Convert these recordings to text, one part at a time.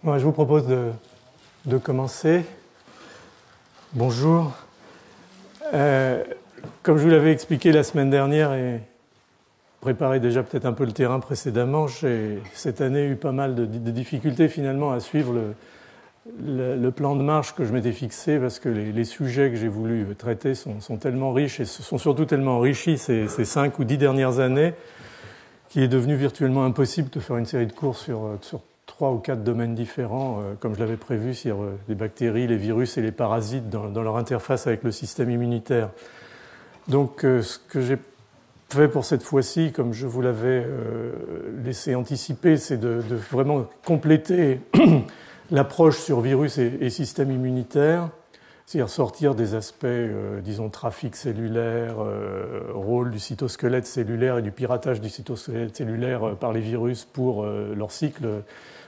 Bon, je vous propose de commencer. Bonjour. Comme je vous l'avais expliqué la semaine dernière et préparé déjà peut-être un peu le terrain précédemment, j'ai cette année eu pas mal de difficultés finalement à suivre le plan de marche que je m'étais fixé parce que les sujets que j'ai voulu traiter sont tellement riches et sont surtout tellement enrichis ces 5 ou 10 dernières années qu'il est devenu virtuellement impossible de faire une série de cours sur 3 ou 4 domaines différents, comme je l'avais prévu, sur les bactéries, les virus et les parasites dans leur interface avec le système immunitaire. Donc ce que j'ai fait pour cette fois-ci, comme je vous l'avais laissé anticiper, c'est de vraiment compléter l'approche sur virus et système immunitaire, c'est-à-dire sortir des aspects, disons, trafic cellulaire, rôle du cytosquelette cellulaire et du piratage du cytosquelette cellulaire par les virus pour leur cycle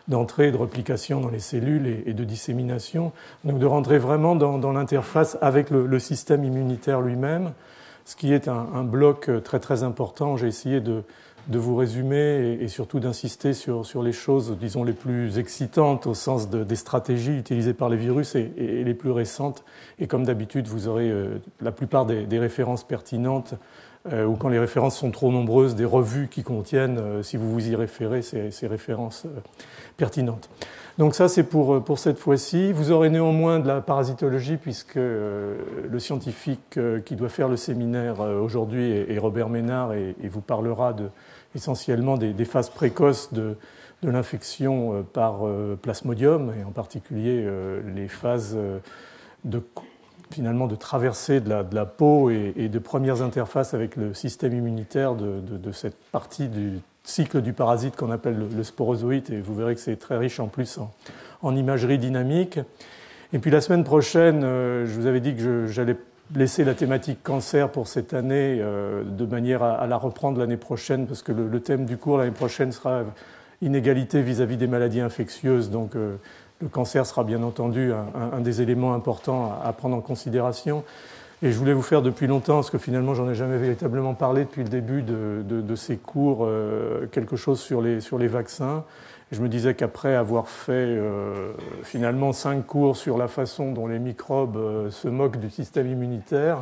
d'entrée et de replication dans les cellules et de dissémination. Donc de rentrer vraiment dans l'interface avec le système immunitaire lui-même, ce qui est un bloc très très important. J'ai essayé de vous résumer et surtout d'insister sur les choses, disons, les plus excitantes au sens des stratégies utilisées par les virus et les plus récentes. Et comme d'habitude, vous aurez la plupart des références pertinentes ou quand les références sont trop nombreuses, des revues qui contiennent, si vous vous y référez, ces références pertinentes. Donc ça, c'est pour cette fois-ci. Vous aurez néanmoins de la parasitologie puisque le scientifique qui doit faire le séminaire aujourd'hui est Robert Ménard et vous parlera essentiellement des phases précoces de l'infection par plasmodium et en particulier les phases finalement de traversée de la peau et de premières interfaces avec le système immunitaire de cette partie du cycle du parasite qu'on appelle le sporozoïte, et vous verrez que c'est très riche en plus en imagerie dynamique. Et puis la semaine prochaine, je vous avais dit que j'allais laisser la thématique cancer pour cette année de manière à la reprendre l'année prochaine, parce que le thème du cours l'année prochaine sera inégalité vis-à-vis des maladies infectieuses, donc le cancer sera bien entendu un des éléments importants à prendre en considération. Et je voulais vous faire depuis longtemps, parce que finalement j'en ai jamais véritablement parlé depuis le début de ces cours, quelque chose sur les vaccins. Et je me disais qu'après avoir fait finalement 5 cours sur la façon dont les microbes se moquent du système immunitaire,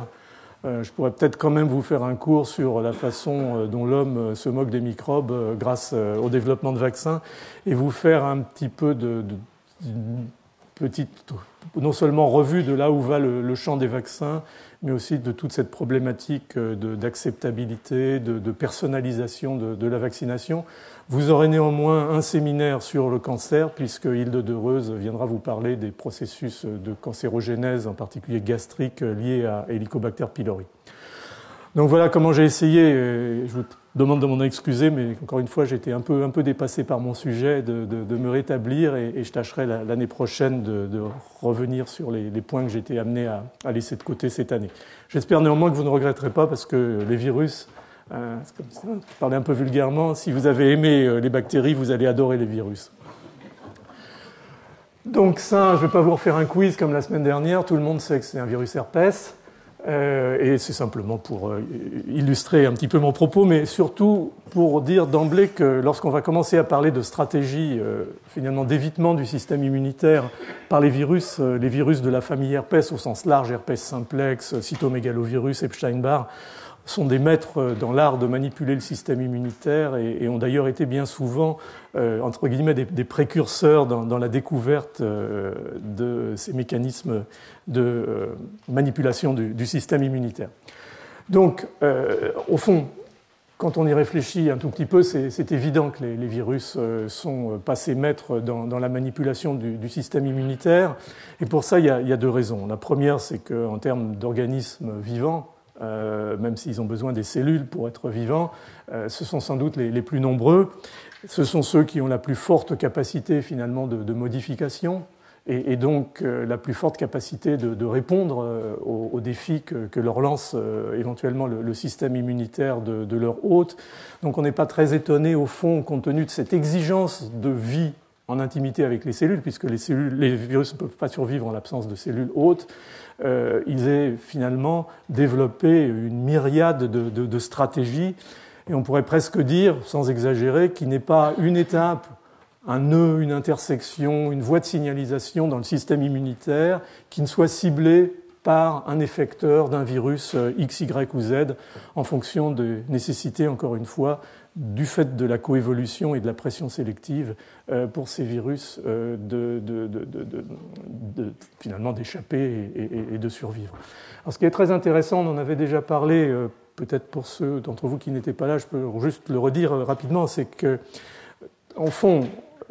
je pourrais peut-être quand même vous faire un cours sur la façon dont l'homme se moque des microbes grâce au développement de vaccins et vous faire un petit peu une petite, non seulement revue de là où va le champ des vaccins, mais aussi de toute cette problématique d'acceptabilité, de personnalisation de la vaccination. Vous aurez néanmoins un séminaire sur le cancer, puisque Hilde Dereuse viendra vous parler des processus de cancérogénèse, en particulier gastrique, liés à Helicobacter pylori. Donc voilà comment j'ai essayé, je vous demande de m'en excuser, mais encore une fois, j'ai été un peu dépassé par mon sujet, de me rétablir et je tâcherai l'année prochaine de revenir sur les points que j'ai été amené à laisser de côté cette année. J'espère néanmoins que vous ne regretterez pas, parce que les virus, c'est comme ça, je parlais un peu vulgairement, si vous avez aimé les bactéries, vous allez adorer les virus. Donc ça, je ne vais pas vous refaire un quiz comme la semaine dernière, tout le monde sait que c'est un virus herpès. Et c'est simplement pour illustrer un petit peu mon propos, mais surtout pour dire d'emblée que lorsqu'on va commencer à parler de stratégie finalement d'évitement du système immunitaire par les virus de la famille herpès au sens large, herpès simplex, cytomégalovirus, Epstein-Barr, sont des maîtres dans l'art de manipuler le système immunitaire et ont d'ailleurs été bien souvent, entre guillemets, des précurseurs dans la découverte de ces mécanismes de manipulation du système immunitaire. Donc, au fond, quand on y réfléchit un tout petit peu, c'est évident que les virus sont passés maîtres dans la manipulation du système immunitaire. Et pour ça, il y a 2 raisons. La première, c'est qu'en termes d'organismes vivants, même s'ils ont besoin des cellules pour être vivants, ce sont sans doute les plus nombreux. Ce sont ceux qui ont la plus forte capacité finalement de modification et donc la plus forte capacité de répondre aux défis que leur lance éventuellement le système immunitaire de leur hôte. Donc on n'est pas très étonné au fond, compte tenu de cette exigence de vie en intimité avec les cellules, puisque les virus ne peuvent pas survivre en l'absence de cellules hôtes, ils aient finalement développé une myriade de stratégies, et on pourrait presque dire, sans exagérer, qu'il n'est pas une étape un nœud, une intersection, une voie de signalisation dans le système immunitaire qui ne soit ciblée par un effecteur d'un virus X, Y ou Z en fonction de nécessité, encore une fois, du fait de la coévolution et de la pression sélective pour ces virus finalement d'échapper et de survivre. Alors, ce qui est très intéressant, on en avait déjà parlé, peut-être pour ceux d'entre vous qui n'étaient pas là, je peux juste le redire rapidement, c'est que, en fond,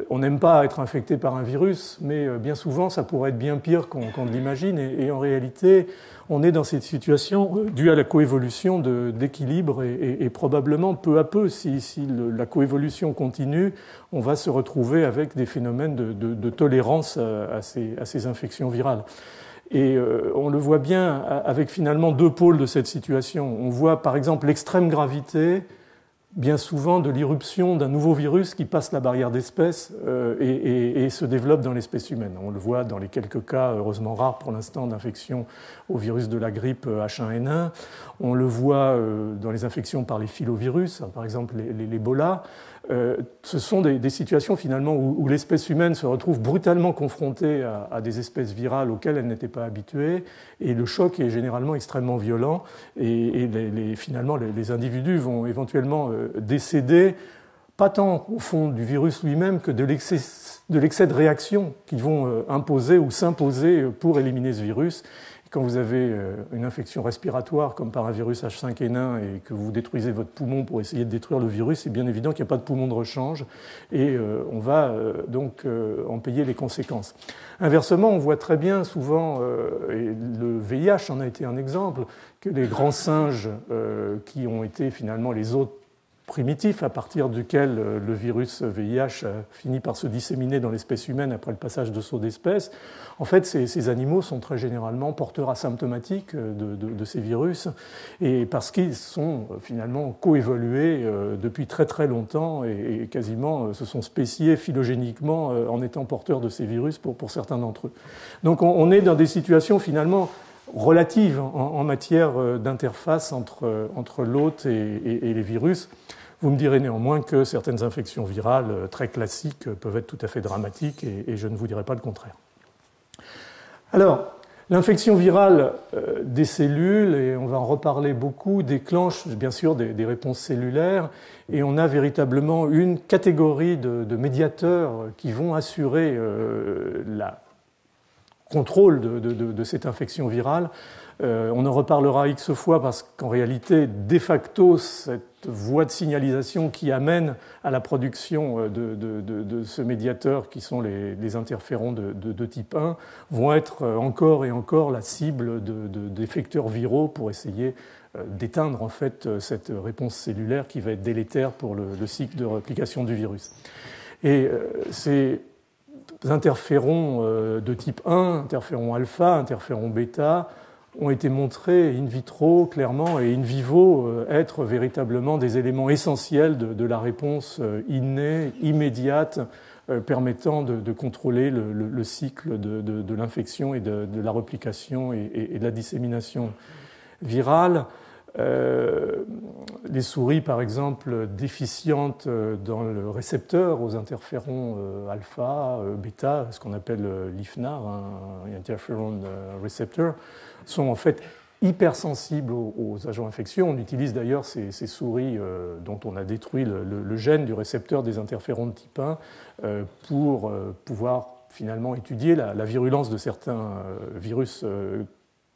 on n'aime pas être infecté par un virus, mais bien souvent, ça pourrait être bien pire qu'on ne l'imagine. Et en réalité, on est dans cette situation due à la coévolution d'équilibre et probablement peu à peu, si la coévolution continue, on va se retrouver avec des phénomènes de tolérance à ces infections virales. Et on le voit bien avec finalement deux pôles de cette situation. On voit par exemple l'extrême gravité bien souvent de l'irruption d'un nouveau virus qui passe la barrière d'espèce et se développe dans l'espèce humaine. On le voit dans les quelques cas, heureusement rares pour l'instant, d'infection au virus de la grippe H1N1. On le voit dans les infections par les filovirus, par exemple l'Ebola. Ce sont des situations finalement où l'espèce humaine se retrouve brutalement confrontée à des espèces virales auxquelles elle n'était pas habituée, et le choc est généralement extrêmement violent, et finalement les individus vont éventuellement décéder, pas tant au fond du virus lui-même que de l'excès de réaction qu'ils vont imposer ou s'imposer pour éliminer ce virus. Quand vous avez une infection respiratoire comme par un virus H5N1 et que vous détruisez votre poumon pour essayer de détruire le virus, c'est bien évident qu'il n'y a pas de poumon de rechange et on va donc en payer les conséquences. Inversement, on voit très bien souvent, et le VIH en a été un exemple, que les grands singes qui ont été finalement les hôtes primitif à partir duquel le virus VIH finit par se disséminer dans l'espèce humaine après le passage de saut d'espèce. En fait, ces animaux sont très généralement porteurs asymptomatiques de ces virus, et parce qu'ils sont finalement coévolués depuis très très longtemps et quasiment se sont spéciés phylogéniquement en étant porteurs de ces virus pour certains d'entre eux. Donc on est dans des situations finalement relatives en matière d'interface entre l'hôte et les virus. Vous me direz néanmoins que certaines infections virales très classiques peuvent être tout à fait dramatiques et je ne vous dirai pas le contraire. Alors, l'infection virale des cellules, et on va en reparler beaucoup, déclenche bien sûr des réponses cellulaires, et on a véritablement une catégorie de médiateurs qui vont assurer le contrôle de cette infection virale. On en reparlera X fois parce qu'en réalité, de facto, cette voie de signalisation qui amène à la production de ce médiateur qui sont les interférons de type 1 vont être encore et encore la cible d'effecteurs viraux pour essayer d'éteindre en fait cette réponse cellulaire qui va être délétère pour le cycle de réplication du virus. Et ces interférons de type 1, interférons alpha, interférons bêta, ont été montrés in vitro, clairement, et in vivo, être véritablement des éléments essentiels de la réponse innée, immédiate, permettant de contrôler le cycle de l'infection et de la réplication et de la dissémination virale. Les souris, par exemple, déficientes dans le récepteur aux interférons alpha, bêta, ce qu'on appelle l'IFNAR, Interferon Receptor, sont en fait hypersensibles aux agents infectieux. On utilise d'ailleurs ces souris dont on a détruit le gène du récepteur des interférons de type 1 pour pouvoir finalement étudier la virulence de certains virus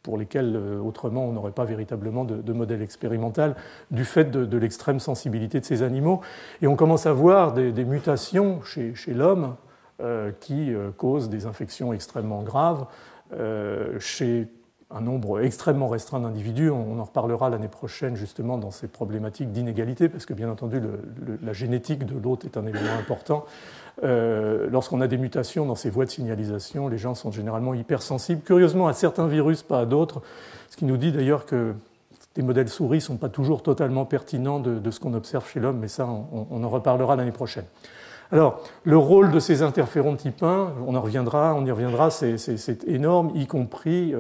pour lesquels autrement on n'aurait pas véritablement de modèle expérimental du fait de l'extrême sensibilité de ces animaux. Et on commence à voir des mutations chez l'homme qui causent des infections extrêmement graves chez un nombre extrêmement restreint d'individus. On en reparlera l'année prochaine justement dans ces problématiques d'inégalité, parce que bien entendu la génétique de l'hôte est un élément important. Lorsqu'on a des mutations dans ces voies de signalisation, les gens sont généralement hypersensibles, curieusement à certains virus, pas à d'autres, ce qui nous dit d'ailleurs que les modèles souris ne sont pas toujours totalement pertinents de ce qu'on observe chez l'homme, mais ça on en reparlera l'année prochaine. Alors, le rôle de ces interférons type 1, on y reviendra, c'est énorme, y compris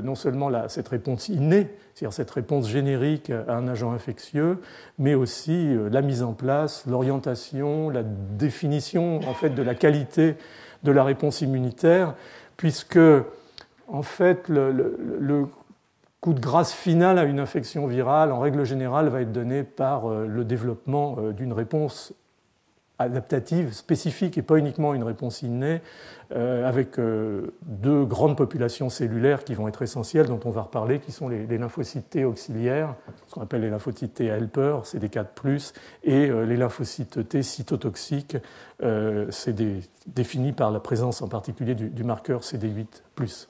non seulement cette réponse innée, c'est-à-dire cette réponse générique à un agent infectieux, mais aussi la mise en place, l'orientation, la définition en fait de la qualité de la réponse immunitaire, puisque en fait le coup de grâce final à une infection virale, en règle générale, va être donné par le développement d'une réponse adaptative, spécifique, et pas uniquement une réponse innée, avec deux grandes populations cellulaires qui vont être essentielles, dont on va reparler, qui sont les lymphocytes T auxiliaires, ce qu'on appelle les lymphocytes T helper, CD4+, et les lymphocytes T cytotoxiques, c'est défini par la présence en particulier du marqueur CD8+.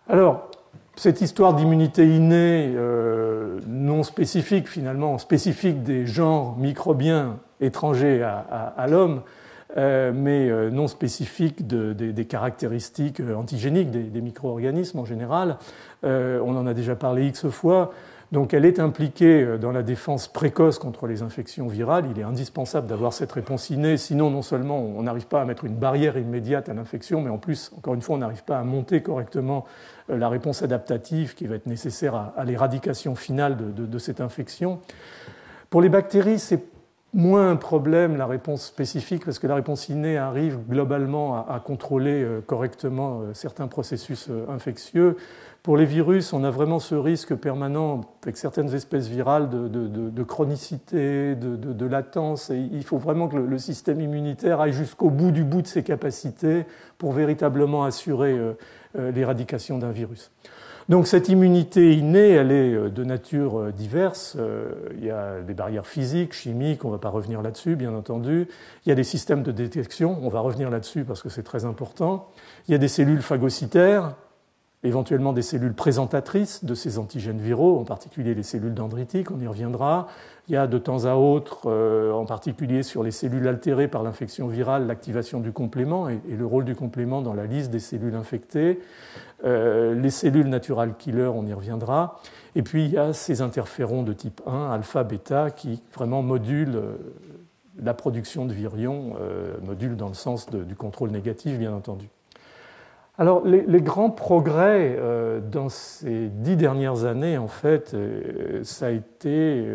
Alors, cette histoire d'immunité innée non spécifique, finalement, spécifique des genres microbiens étrangers à l'homme, mais non spécifique des caractéristiques antigéniques des micro-organismes en général. On en a déjà parlé X fois. Donc elle est impliquée dans la défense précoce contre les infections virales. Il est indispensable d'avoir cette réponse innée, sinon non seulement on n'arrive pas à mettre une barrière immédiate à l'infection, mais en plus, encore une fois, on n'arrive pas à monter correctement la réponse adaptative qui va être nécessaire à l'éradication finale de cette infection. Pour les bactéries, c'est moins un problème, la réponse spécifique, parce que la réponse innée arrive globalement à contrôler correctement certains processus infectieux. Pour les virus, on a vraiment ce risque permanent avec certaines espèces virales de chronicité, de latence. Et il faut vraiment que le système immunitaire aille jusqu'au bout de ses capacités pour véritablement assurer l'éradication d'un virus. Donc cette immunité innée, elle est de nature diverse. Il y a des barrières physiques, chimiques, on ne va pas revenir là-dessus, bien entendu. Il y a des systèmes de détection, on va revenir là-dessus parce que c'est très important. Il y a des cellules phagocytaires, éventuellement des cellules présentatrices de ces antigènes viraux, en particulier les cellules dendritiques, on y reviendra. Il y a de temps à autre, en particulier sur les cellules altérées par l'infection virale, l'activation du complément et le rôle du complément dans la liste des cellules infectées. Les cellules natural killer, on y reviendra. Et puis il y a ces interférons de type 1, alpha, bêta, qui vraiment modulent la production de virions, modulent dans le sens du contrôle négatif, bien entendu. Alors, les grands progrès dans ces 10 dernières années, en fait, ça a été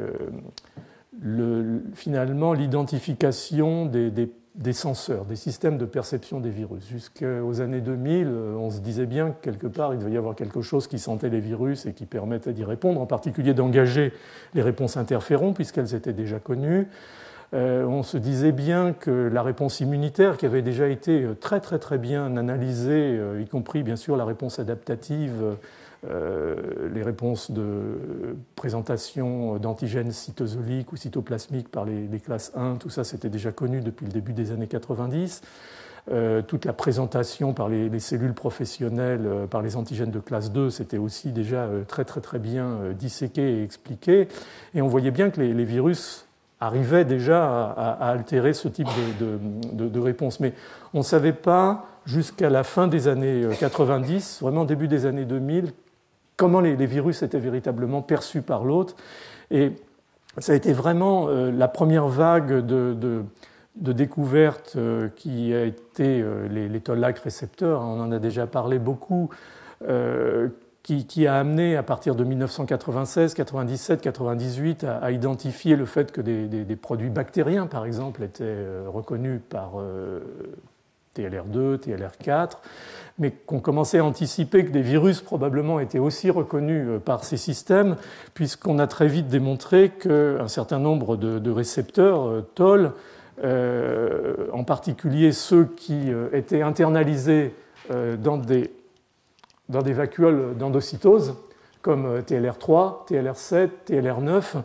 finalement l'identification des senseurs, des systèmes de perception des virus. Jusqu'aux années 2000, on se disait bien que quelque part, il devait y avoir quelque chose qui sentait les virus et qui permettait d'y répondre, en particulier d'engager les réponses interférons, puisqu'elles étaient déjà connues. On se disait bien que la réponse immunitaire, qui avait déjà été très très très bien analysée, y compris bien sûr la réponse adaptative, les réponses de présentation d'antigènes cytosoliques ou cytoplasmiques par les classes 1, tout ça c'était déjà connu depuis le début des années 90. Toute la présentation par les cellules professionnelles, par les antigènes de classe 2, c'était aussi déjà très très très bien disséqué et expliqué. Et on voyait bien que les virus arrivait déjà à altérer ce type de réponse. Mais on ne savait pas, jusqu'à la fin des années 90, vraiment début des années 2000, comment les virus étaient véritablement perçus par l'autre. Et ça a été vraiment la première vague de découverte qui a été les toll-like récepteurs. On en a déjà parlé beaucoup, qui a amené, à partir de 1996, 97, 98, à identifier le fait que des produits bactériens, par exemple, étaient reconnus par TLR2, TLR4, mais qu'on commençait à anticiper que des virus probablement étaient aussi reconnus par ces systèmes, puisqu'on a très vite démontré qu'un certain nombre de récepteurs TOL, en particulier ceux qui étaient internalisés dans des vacuoles d'endocytose, comme TLR3, TLR7, TLR9,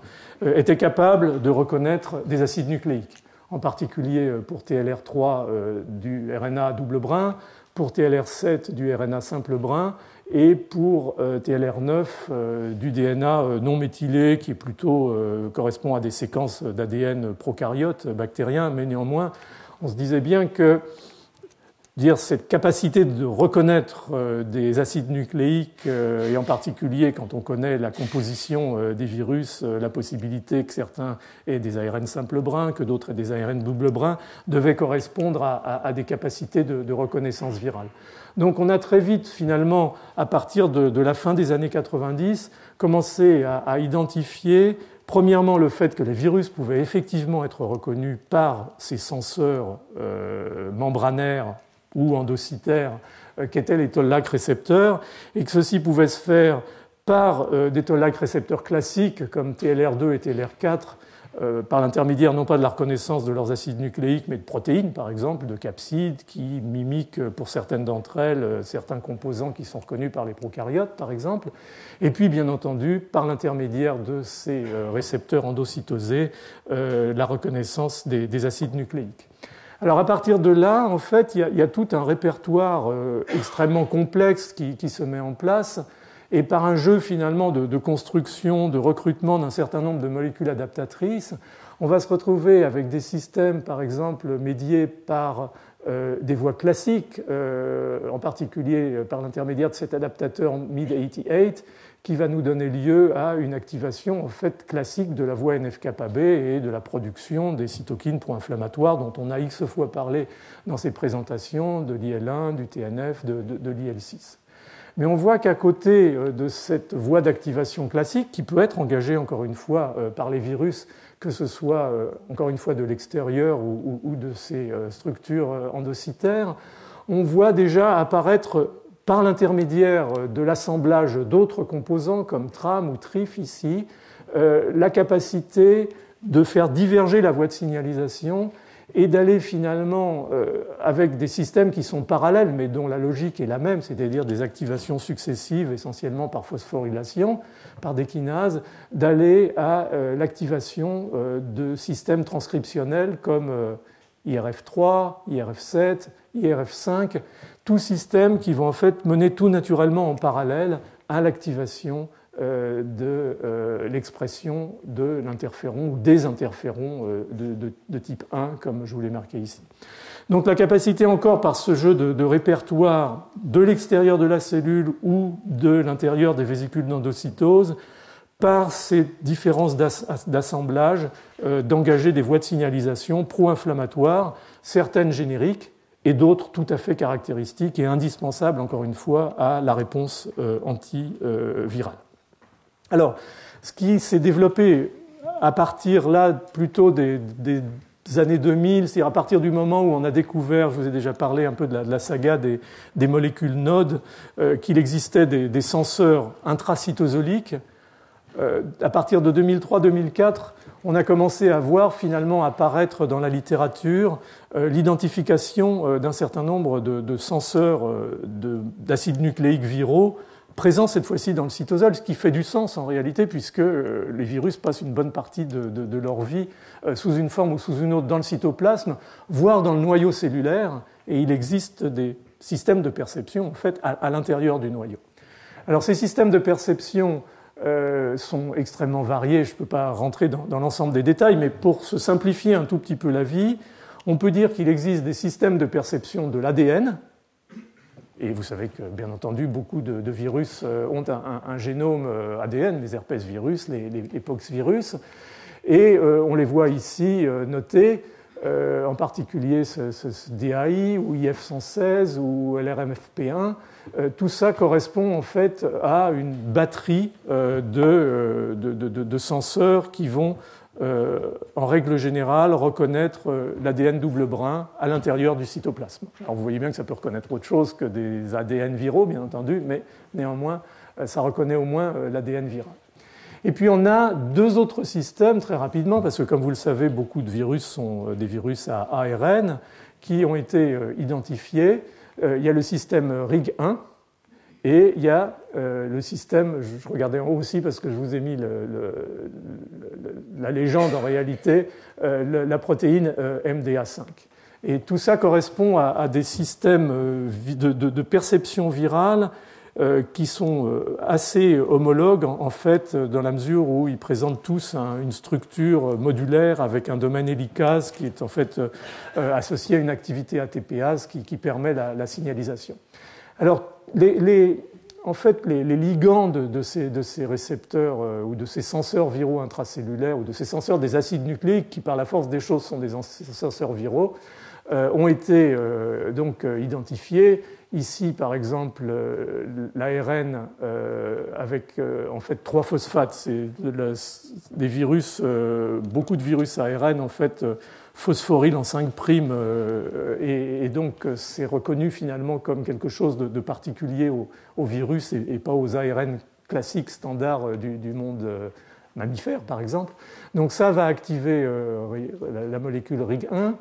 étaient capables de reconnaître des acides nucléiques, en particulier pour TLR3 du RNA double brin, pour TLR7 du RNA simple brin, et pour TLR9 du DNA non méthylé, qui plutôt correspond à des séquences d'ADN prokaryotes bactériens, mais néanmoins, on se disait bien que dire cette capacité de reconnaître des acides nucléiques, et en particulier quand on connaît la composition des virus, la possibilité que certains aient des ARN simples brins, que d'autres aient des ARN doubles brins, devait correspondre à des capacités de reconnaissance virale. Donc on a très vite, finalement, à partir de la fin des années 90, commencé à identifier, premièrement, le fait que les virus pouvaient effectivement être reconnus par ces senseurs membranaires ou endocytaires qu'étaient les toll-like récepteurs, et que ceci pouvait se faire par des toll-like récepteurs classiques comme TLR2 et TLR4, par l'intermédiaire non pas de la reconnaissance de leurs acides nucléiques, mais de protéines, par exemple, de capsides, qui mimiquent pour certaines d'entre elles certains composants qui sont reconnus par les prokaryotes, par exemple, et puis, bien entendu, par l'intermédiaire de ces récepteurs endocytosés, la reconnaissance des acides nucléiques. Alors, à partir de là, en fait, il y a tout un répertoire extrêmement complexe qui se met en place, et par un jeu finalement de construction, de recrutement d'un certain nombre de molécules adaptatrices, on va se retrouver avec des systèmes, par exemple, médiés par des voies classiques, en particulier par l'intermédiaire de cet adaptateur MID88, qui va nous donner lieu à une activation en fait classique de la voie NF-κB et de la production des cytokines pro-inflammatoires dont on a X fois parlé dans ces présentations, de l'IL1, du TNF, de l'IL6. Mais on voit qu'à côté de cette voie d'activation classique, qui peut être engagée encore une fois par les virus, que ce soit encore une fois de l'extérieur ou de ces structures endocytaires, on voit déjà apparaître par l'intermédiaire de l'assemblage d'autres composants comme TRAM ou TRIF ici, la capacité de faire diverger la voie de signalisation et d'aller finalement avec des systèmes qui sont parallèles mais dont la logique est la même, c'est-à-dire des activations successives essentiellement par phosphorylation, par des kinases, d'aller à l'activation de systèmes transcriptionnels comme IRF3, IRF7, IRF5, tous systèmes qui vont en fait mener tout naturellement en parallèle à l'activation de l'expression de l'interféron ou des interférons de type 1, comme je vous l'ai marqué ici. Donc la capacité encore par ce jeu de répertoire de l'extérieur de la cellule ou de l'intérieur des vésicules d'endocytose, par ces différences d'assemblage, d'engager des voies de signalisation pro-inflammatoires, certaines génériques et d'autres tout à fait caractéristiques et indispensables, encore une fois, à la réponse antivirale. Alors, ce qui s'est développé à partir là plutôt des années 2000, c'est-à-dire à partir du moment où on a découvert, je vous ai déjà parlé un peu de la saga des molécules NOD, qu'il existait des senseurs intracytosoliques. À partir de 2003-2004, on a commencé à voir finalement apparaître dans la littérature l'identification d'un certain nombre de senseurs d'acides nucléiques viraux présents cette fois-ci dans le cytosol, ce qui fait du sens en réalité, puisque les virus passent une bonne partie de leur vie sous une forme ou sous une autre dans le cytoplasme, voire dans le noyau cellulaire, et il existe des systèmes de perception en fait à l'intérieur du noyau. Alors ces systèmes de perception sont extrêmement variés, je ne peux pas rentrer dans l'ensemble des détails, mais pour se simplifier un tout petit peu la vie, on peut dire qu'il existe des systèmes de perception de l'ADN. Et vous savez que, bien entendu, beaucoup de virus ont un génome ADN, les herpès virus, les pox virus, et on les voit ici notés, en particulier ce DAI ou IF116 ou LRMFP1. Tout ça correspond en fait à une batterie de senseurs qui vont en règle générale, reconnaître l'ADN double brin à l'intérieur du cytoplasme. Alors vous voyez bien que ça peut reconnaître autre chose que des ADN viraux, bien entendu, mais néanmoins, ça reconnaît au moins l'ADN viral. Et puis on a deux autres systèmes, très rapidement, parce que comme vous le savez, beaucoup de virus sont des virus à ARN qui ont été identifiés. Il y a le système RIG1, et il y a le système, je regardais en haut aussi parce que je vous ai mis la légende en réalité, la protéine MDA5. Et tout ça correspond à des systèmes de perception virale qui sont assez homologues en fait dans la mesure où ils présentent tous une structure modulaire avec un domaine hélicase qui est en fait associé à une activité ATPase qui permet la signalisation. Alors en fait, les ligands de ces récepteurs ou de ces senseurs viraux intracellulaires ou de ces senseurs des acides nucléiques qui par la force des choses sont des senseurs viraux ont été donc identifiés. Ici, par exemple, l'ARN avec en fait 3 phosphates, c'est des virus, beaucoup de virus ARN en fait phosphorylent en 5' et donc c'est reconnu finalement comme quelque chose de particulier au virus et pas aux ARN classiques standards du monde mammifère, par exemple. Donc ça va activer la molécule RIG1.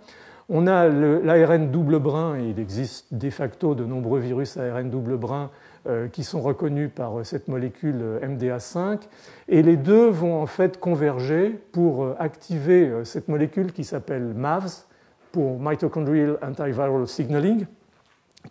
On a l'ARN double brin, et il existe de facto de nombreux virus ARN double brin qui sont reconnus par cette molécule MDA5, et les deux vont en fait converger pour activer cette molécule qui s'appelle MAVS, pour Mitochondrial Antiviral Signaling,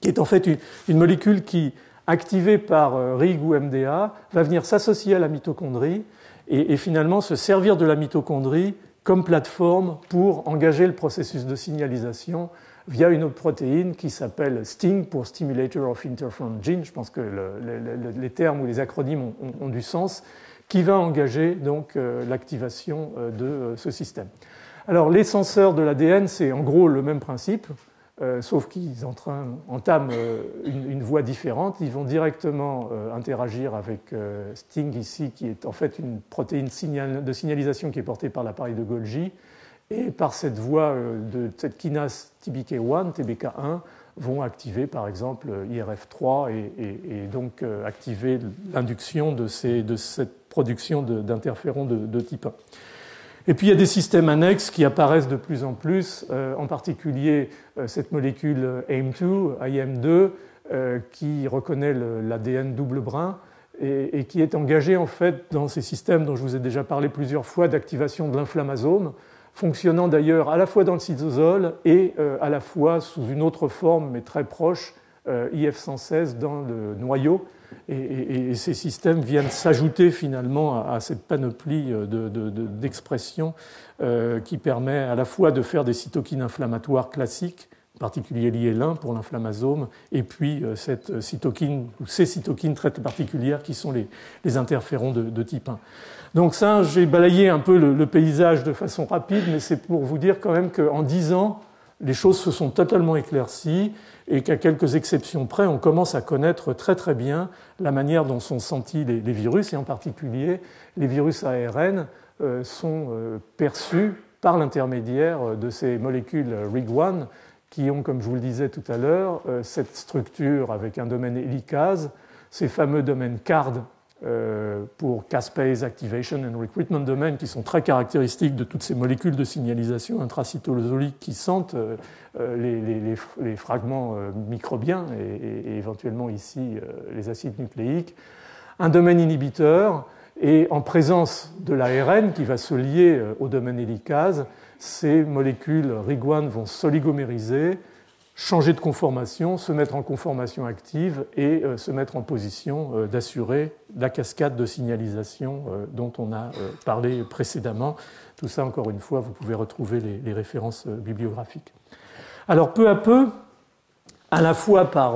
qui est en fait une molécule qui, activée par RIG ou MDA, va venir s'associer à la mitochondrie et finalement se servir de la mitochondrie comme plateforme pour engager le processus de signalisation via une autre protéine qui s'appelle STING pour Stimulator of Interferon Gene. Je pense que les termes ou les acronymes ont du sens, qui va engager donc l'activation de ce système. Alors les senseurs de l'ADN, c'est en gros le même principe, sauf qu'ils entament une voie différente. Ils vont directement interagir avec STING ici, qui est en fait une protéine de signalisation qui est portée par l'appareil de Golgi, et par cette voie de cette kinase TBK1, TBK1, vont activer par exemple IRF3 et donc activer l'induction de cette production d'interférons de type 1. Et puis il y a des systèmes annexes qui apparaissent de plus en plus, en particulier cette molécule AIM2, IM2, qui reconnaît l'ADN double brin et qui est engagée en fait dans ces systèmes dont je vous ai déjà parlé plusieurs fois d'activation de l'inflammasome, fonctionnant d'ailleurs à la fois dans le cytosol et à la fois sous une autre forme mais très proche, IF116 dans le noyau. Et ces systèmes viennent s'ajouter finalement à cette panoplie d'expression qui permet à la fois de faire des cytokines inflammatoires classiques, en particulier l'IL1 pour l'inflammasome, et puis ces cytokines très particulières qui sont les interférons de type 1. Donc ça, j'ai balayé un peu le paysage de façon rapide, mais c'est pour vous dire quand même qu'en 10 ans, les choses se sont totalement éclaircies et qu'à quelques exceptions près, on commence à connaître très très bien la manière dont sont sentis les virus, et en particulier les virus ARN sont perçus par l'intermédiaire de ces molécules RIG1 qui ont, comme je vous le disais tout à l'heure, cette structure avec un domaine hélicase, ces fameux domaines CARD pour Caspase Activation and Recruitment Domain, qui sont très caractéristiques de toutes ces molécules de signalisation intracytosolique qui sentent les fragments microbiens et éventuellement ici les acides nucléiques. Un domaine inhibiteur, et en présence de l'ARN qui va se lier au domaine hélicase, ces molécules RIG1 vont s'oligomériser, changer de conformation, se mettre en conformation active et se mettre en position d'assurer la cascade de signalisation dont on a parlé précédemment. Tout ça, encore une fois, vous pouvez retrouver les références bibliographiques. Alors, peu à peu, à la fois par,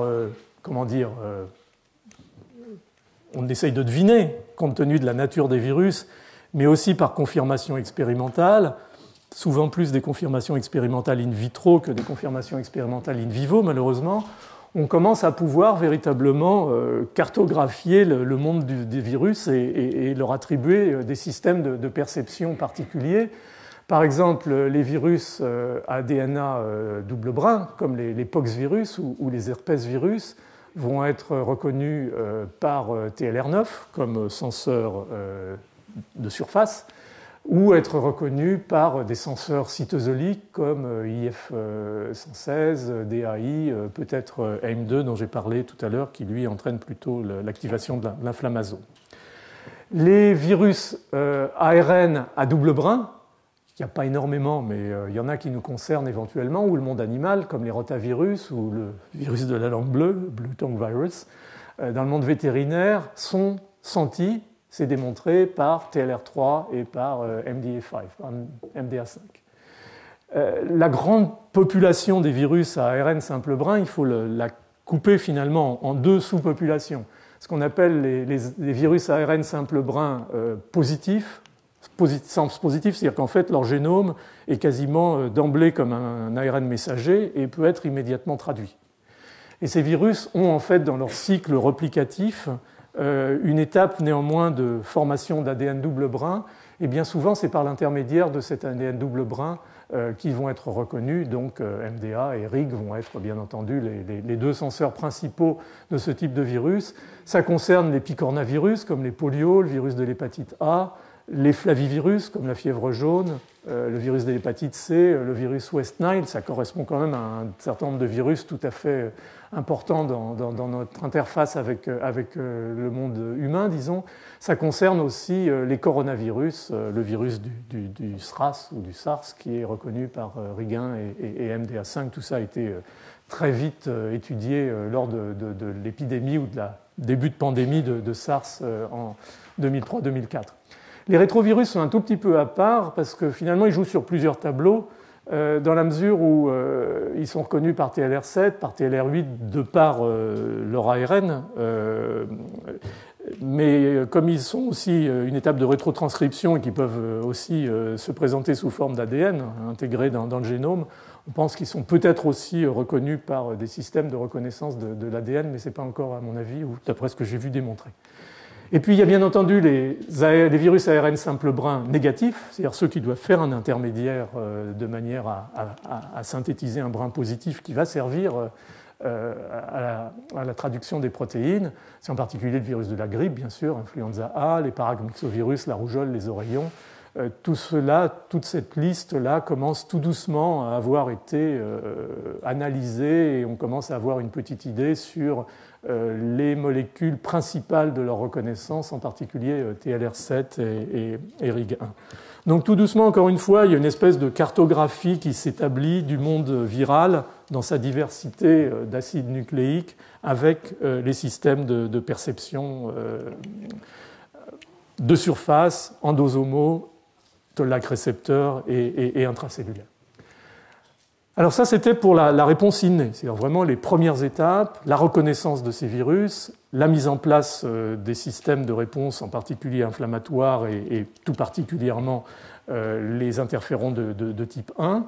on essaye de deviner, compte tenu de la nature des virus, mais aussi par confirmation expérimentale, souvent plus des confirmations expérimentales in vitro que des confirmations expérimentales in vivo, malheureusement, on commence à pouvoir véritablement cartographier le monde des virus et leur attribuer des systèmes de perception particuliers. Par exemple, les virus à DNA double brin, comme les poxvirus ou les herpesvirus, vont être reconnus par TLR9 comme senseur de surface, ou être reconnus par des senseurs cytosoliques comme IF116, DAI, peut-être AIM2 dont j'ai parlé tout à l'heure, qui lui entraîne plutôt l'activation de l'inflammasome. Les virus ARN à double brin, il n'y a pas énormément, mais il y en a qui nous concernent éventuellement, ou le monde animal, comme les rotavirus ou le virus de la langue bleue, le Blue Tongue Virus, dans le monde vétérinaire sont sentis, c'est démontré par TLR3 et par MDA5, MDA5. La grande population des virus à ARN simple brin, il faut la couper finalement en deux sous-populations. Ce qu'on appelle les virus à ARN simple brin positifs, sens positif, c'est-à-dire qu'en fait leur génome est quasiment d'emblée comme un ARN messager et peut être immédiatement traduit. Et ces virus ont en fait dans leur cycle replicatif une étape néanmoins de formation d'ADN double brin, et bien souvent c'est par l'intermédiaire de cet ADN double brin qui vont être reconnus, donc MDA et RIG vont être bien entendu les deux censeurs principaux de ce type de virus. Ça concerne les picornavirus comme les polios, le virus de l'hépatite A, les flavivirus comme la fièvre jaune, le virus de l'hépatite C, le virus West Nile, ça correspond quand même à un certain nombre de virus tout à fait importants dans notre interface avec le monde humain, disons. Ça concerne aussi les coronavirus, le virus du SRAS ou du SARS qui est reconnu par RIG1 et MDA5. Tout ça a été très vite étudié lors de l'épidémie ou de la début de pandémie de SARS en 2003-2004. Les rétrovirus sont un tout petit peu à part parce que finalement ils jouent sur plusieurs tableaux dans la mesure où ils sont reconnus par TLR7, par TLR8 de par leur ARN, mais comme ils sont aussi une étape de rétrotranscription et qui peuvent aussi se présenter sous forme d'ADN intégré dans le génome, on pense qu'ils sont peut-être aussi reconnus par des systèmes de reconnaissance de l'ADN, mais ce n'est pas encore à mon avis, ou d'après ce que j'ai vu démontrer. Et puis il y a bien entendu les virus ARN simple brin négatifs, c'est-à-dire ceux qui doivent faire un intermédiaire de manière à synthétiser un brin positif qui va servir à la traduction des protéines. C'est en particulier le virus de la grippe, bien sûr, influenza A, les paramyxovirus, la rougeole, les oreillons. Tout cela, toute cette liste-là commence tout doucement à avoir été analysée et on commence à avoir une petite idée sur les molécules principales de leur reconnaissance, en particulier TLR7 et RIG1. Donc tout doucement, encore une fois, il y a une espèce de cartographie qui s'établit du monde viral dans sa diversité d'acides nucléiques avec les systèmes de perception de surface, endosomaux, toll-like récepteurs et intracellulaires. Alors ça, c'était pour la réponse innée, c'est-à-dire vraiment les premières étapes, la reconnaissance de ces virus, la mise en place des systèmes de réponse, en particulier inflammatoires et tout particulièrement les interférons de type 1.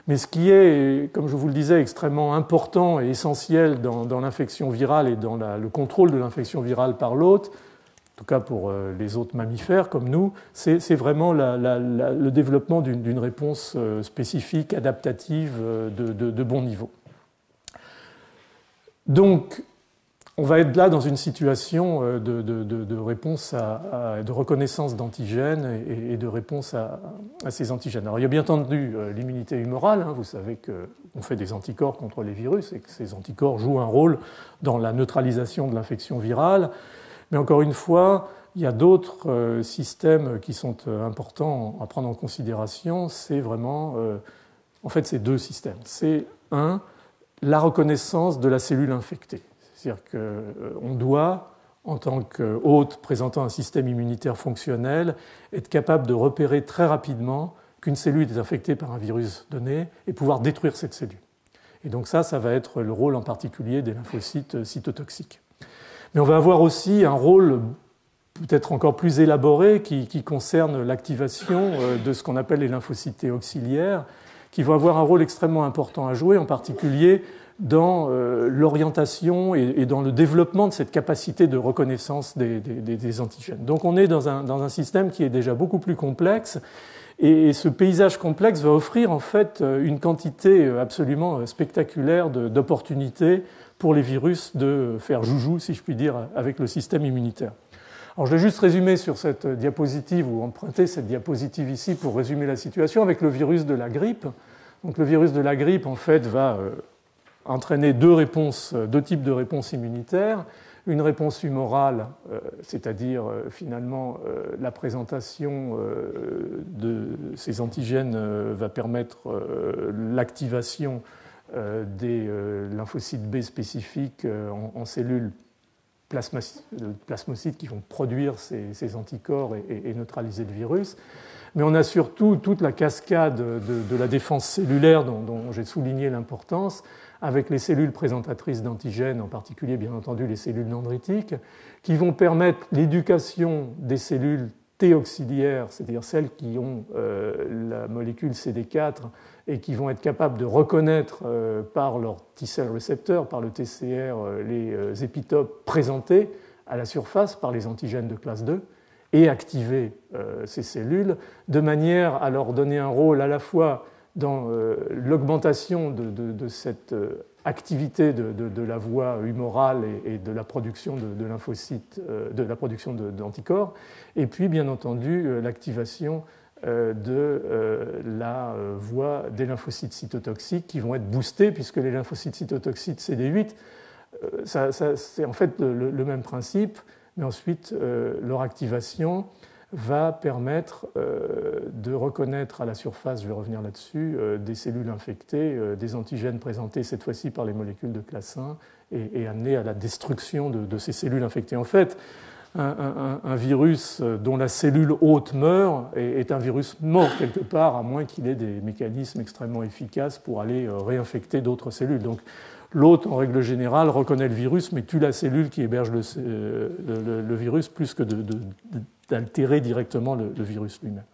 Mais ce qui est, comme je vous le disais, extrêmement important et essentiel dans l'infection virale et dans le contrôle de l'infection virale par l'hôte, en tout cas pour les autres mammifères comme nous, c'est vraiment le développement d'une réponse spécifique, adaptative, de bon niveau. Donc, on va être là dans une situation de réponse de reconnaissance d'antigènes et de réponse à ces antigènes. Alors, il y a bien entendu l'immunité humorale. Vous savez qu'on fait des anticorps contre les virus et que ces anticorps jouent un rôle dans la neutralisation de l'infection virale. Mais encore une fois, il y a d'autres systèmes qui sont importants à prendre en considération. C'est vraiment, en fait, c'est deux systèmes. C'est la reconnaissance de la cellule infectée. C'est-à-dire qu'on doit, en tant qu'hôte présentant un système immunitaire fonctionnel, être capable de repérer très rapidement qu'une cellule est infectée par un virus donné et pouvoir détruire cette cellule. Et donc ça va être le rôle en particulier des lymphocytes cytotoxiques. Mais on va avoir aussi un rôle peut-être encore plus élaboré qui concerne l'activation de ce qu'on appelle les lymphocytes T auxiliaires, qui vont avoir un rôle extrêmement important à jouer, en particulier dans l'orientation et dans le développement de cette capacité de reconnaissance des antigènes. Donc on est dans un système qui est déjà beaucoup plus complexe, et ce paysage complexe va offrir en fait une quantité absolument spectaculaire d'opportunités pour les virus de faire joujou, si je puis dire, avec le système immunitaire. Alors je vais juste résumer sur cette diapositive, ou emprunter cette diapositive ici pour résumer la situation avec le virus de la grippe. Donc le virus de la grippe, en fait, va entraîner deux types de réponses immunitaires. Une réponse humorale, c'est-à-dire finalement la présentation de ces antigènes va permettre l'activation des lymphocytes B spécifiques en cellules plasmocytes qui vont produire ces anticorps et neutraliser le virus. Mais on a surtout toute la cascade de la défense cellulaire dont j'ai souligné l'importance, avec les cellules présentatrices d'antigènes, en particulier bien entendu les cellules dendritiques, qui vont permettre l'éducation des cellules T auxiliaires, c'est-à-dire celles qui ont la molécule CD4 et qui vont être capables de reconnaître par leur T-cell receptor, par le TCR, les épitopes présentés à la surface par les antigènes de classe 2 et activer ces cellules de manière à leur donner un rôle à la fois dans l'augmentation de cette activité de la voie humorale et de la production de lymphocytes, de la production d'anticorps, et puis bien entendu l'activation de la voie des lymphocytes cytotoxiques qui vont être boostés, puisque les lymphocytes cytotoxiques CD8, c'est en fait le même principe, mais ensuite leur activation va permettre de reconnaître à la surface, je vais revenir là-dessus, des cellules infectées, des antigènes présentés cette fois-ci par les molécules de classe 1 et amener à la destruction de ces cellules infectées. En fait, un virus dont la cellule hôte meurt est un virus mort quelque part, à moins qu'il ait des mécanismes extrêmement efficaces pour aller réinfecter d'autres cellules. Donc, l'hôte, en règle générale, reconnaît le virus, mais tue la cellule qui héberge le virus plus que d'altérer directement le virus lui-même.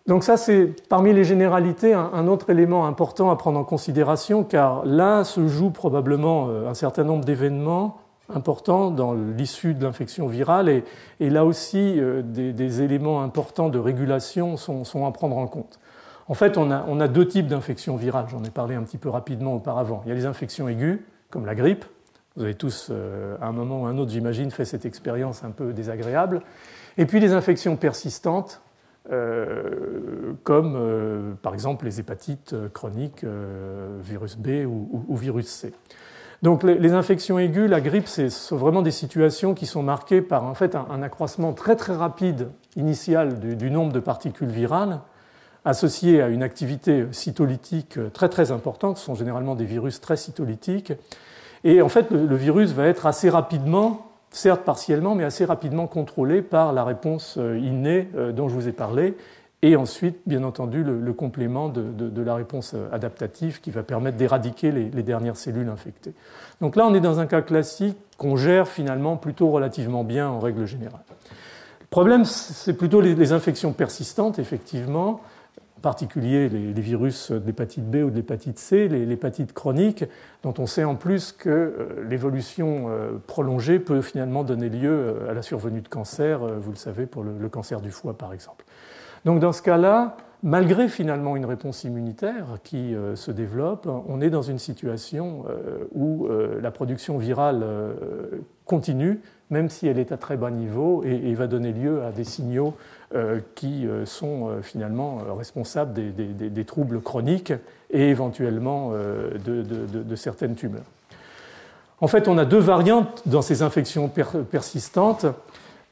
Donc ça, c'est parmi les généralités un autre élément important à prendre en considération, car là se joue probablement un certain nombre d'événements importants dans l'issue de l'infection virale, et là aussi des éléments importants de régulation sont à prendre en compte. En fait, on a deux types d'infections virales, j'en ai parlé un petit peu rapidement auparavant. Il y a les infections aiguës, comme la grippe. Vous avez tous, à un moment ou à un autre, j'imagine, fait cette expérience un peu désagréable. Et puis les infections persistantes, comme par exemple les hépatites chroniques, virus B ou virus C. Donc les infections aiguës, la grippe, ce sont vraiment des situations qui sont marquées par en fait, un accroissement très très rapide initial du nombre de particules virales, associées à une activité cytolytique très très importante. Ce sont généralement des virus très cytolytiques. Et en fait, le virus va être assez rapidement, certes partiellement, mais assez rapidement contrôlé par la réponse innée dont je vous ai parlé, et ensuite, bien entendu, le complément de la réponse adaptative qui va permettre d'éradiquer les dernières cellules infectées. Donc là, on est dans un cas classique qu'on gère finalement plutôt relativement bien en règle générale. Le problème, c'est plutôt les infections persistantes, effectivement, en particulier les virus de l'hépatite B ou de l'hépatite C, l'hépatite chronique, dont on sait en plus que l'évolution prolongée peut finalement donner lieu à la survenue de cancer, vous le savez, pour le cancer du foie par exemple. Donc dans ce cas-là, malgré finalement une réponse immunitaire qui se développe, on est dans une situation où la production virale continue, même si elle est à très bas niveau, et va donner lieu à des signaux qui sont finalement responsables des troubles chroniques et éventuellement de certaines tumeurs. En fait, on a deux variantes dans ces infections persistantes.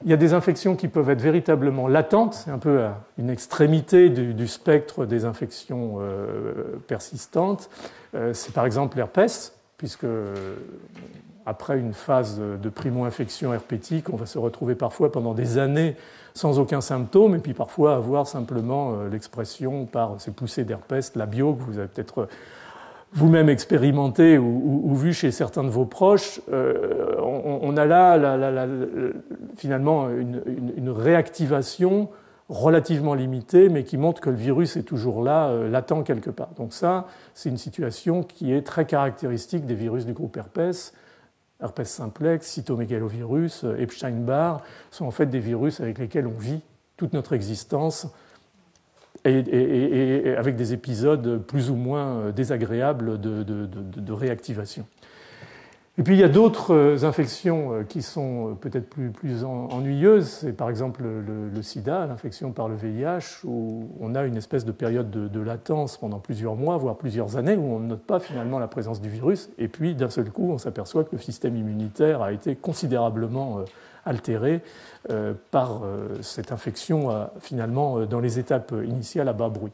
Il y a des infections qui peuvent être véritablement latentes, c'est un peu une extrémité du spectre des infections persistantes. C'est par exemple l'herpès, puisque après une phase de primo-infection herpétique, on va se retrouver parfois pendant des années sans aucun symptôme, et puis parfois avoir simplement l'expression par ces poussées d'herpès labio que vous avez peut-être vous-même expérimenté ou vu chez certains de vos proches. On a là finalement une réactivation relativement limitée, mais qui montre que le virus est toujours là, latent quelque part. Donc ça, c'est une situation qui est très caractéristique des virus du groupe herpès. Herpès simplex, cytomégalovirus, Epstein-Barr sont en fait des virus avec lesquels on vit toute notre existence et avec des épisodes plus ou moins désagréables de réactivation. Et puis il y a d'autres infections qui sont peut-être plus ennuyeuses. C'est par exemple le sida, l'infection par le VIH, où on a une espèce de période de latence pendant plusieurs mois, voire plusieurs années, où on ne note pas finalement la présence du virus. Et puis d'un seul coup, on s'aperçoit que le système immunitaire a été considérablement altéré par cette infection finalement dans les étapes initiales à bas bruit.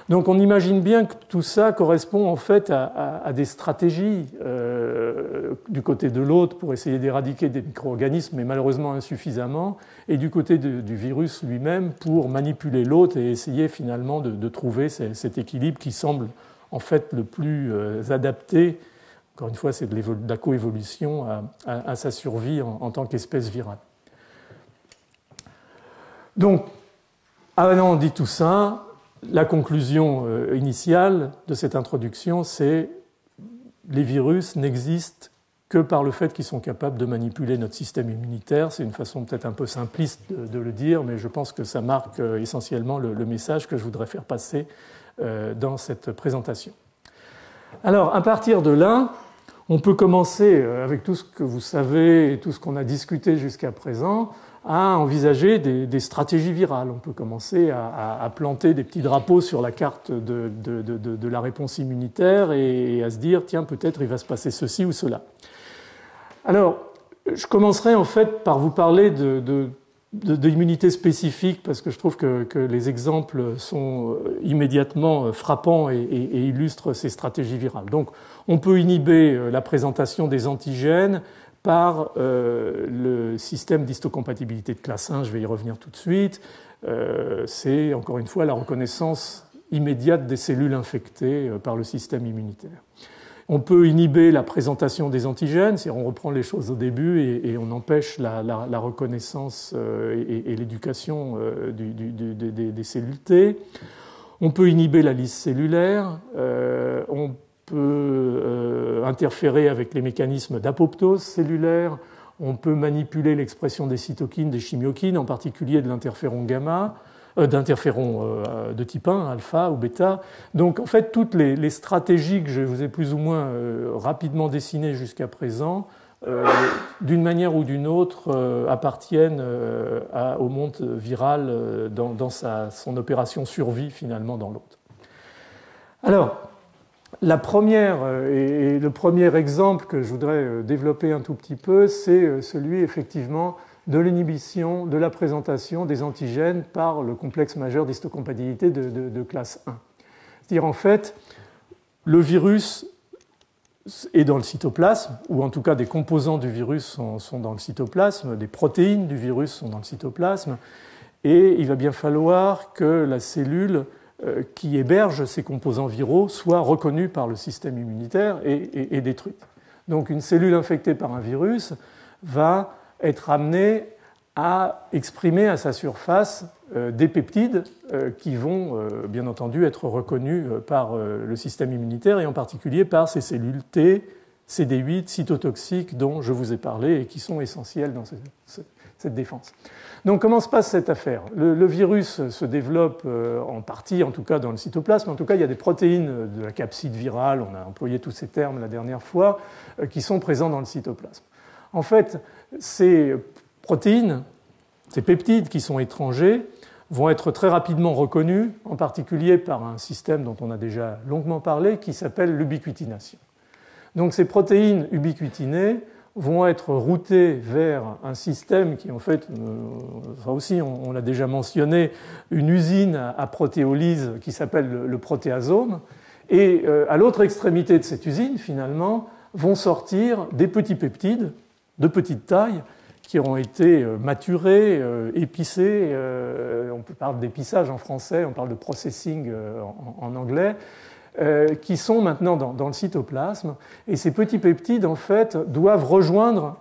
Donc on imagine bien que tout ça correspond en fait à des stratégies du côté de l'hôte pour essayer d'éradiquer des micro-organismes, mais malheureusement insuffisamment, et du côté du virus lui-même pour manipuler l'hôte et essayer finalement de trouver cet équilibre qui semble en fait le plus adapté. Encore une fois, c'est de la coévolution à sa survie en tant qu'espèce virale. Donc, avant on dit tout ça, la conclusion initiale de cette introduction, c'est les virus n'existent que par le fait qu'ils sont capables de manipuler notre système immunitaire. C'est une façon peut-être un peu simpliste de le dire, mais je pense que ça marque essentiellement le message que je voudrais faire passer dans cette présentation. Alors, à partir de là, on peut commencer, avec tout ce que vous savez et tout ce qu'on a discuté jusqu'à présent, à envisager des stratégies virales. On peut commencer à planter des petits drapeaux sur la carte de la réponse immunitaire et à se dire, tiens, peut-être il va se passer ceci ou cela. Alors, je commencerai en fait par vous parler d'immunité spécifique parce que je trouve que les exemples sont immédiatement frappants et illustrent ces stratégies virales. Donc, on peut inhiber la présentation des antigènes par le système d'histocompatibilité de classe 1, je vais y revenir tout de suite. C'est encore une fois la reconnaissance immédiate des cellules infectées par le système immunitaire. On peut inhiber la présentation des antigènes, c'est-à-dire on reprend les choses au début et on empêche la reconnaissance et l'éducation des cellules T. On peut inhiber la lisse cellulaire, on peut interférer avec les mécanismes d'apoptose cellulaire, on peut manipuler l'expression des cytokines, des chimiokines, en particulier de l'interféron gamma, d'interférons de type 1, alpha ou bêta. Donc en fait, toutes les stratégies que je vous ai plus ou moins rapidement dessinées jusqu'à présent, d'une manière ou d'une autre, appartiennent au monde viral dans son opération survie finalement dans l'hôte. Alors, la première et le premier exemple que je voudrais développer un tout petit peu, c'est celui effectivement de l'inhibition de la présentation des antigènes par le complexe majeur d'histocompatibilité de classe 1. C'est-à-dire en fait, le virus est dans le cytoplasme, ou en tout cas des composants du virus sont dans le cytoplasme, des protéines du virus sont dans le cytoplasme, et il va bien falloir que la cellule qui héberge ces composants viraux soit reconnue par le système immunitaire et détruite. Donc une cellule infectée par un virus va être amenée à exprimer à sa surface des peptides qui vont bien entendu être reconnus par le système immunitaire et en particulier par ces cellules T, CD8, cytotoxiques dont je vous ai parlé et qui sont essentielles dans cette défense. Donc comment se passe cette affaire ? Le virus se développe en partie, en tout cas dans le cytoplasme. En tout cas, il y a des protéines de la capside virale, on a employé tous ces termes la dernière fois, qui sont présents dans le cytoplasme. En fait, ces protéines, ces peptides qui sont étrangers, vont être très rapidement reconnus, en particulier par un système dont on a déjà longuement parlé, qui s'appelle l'ubiquitination. Donc ces protéines ubiquitinées vont être routées vers un système qui, en fait, ça aussi on l'a déjà mentionné, une usine à protéolyse qui s'appelle le protéasome. Et à l'autre extrémité de cette usine, finalement, vont sortir des petits peptides de petite taille qui auront été maturés, épicés. On parle d'épissage en français, on parle de processing en anglais. Qui sont maintenant dans le cytoplasme. Et ces petits peptides, en fait, doivent rejoindre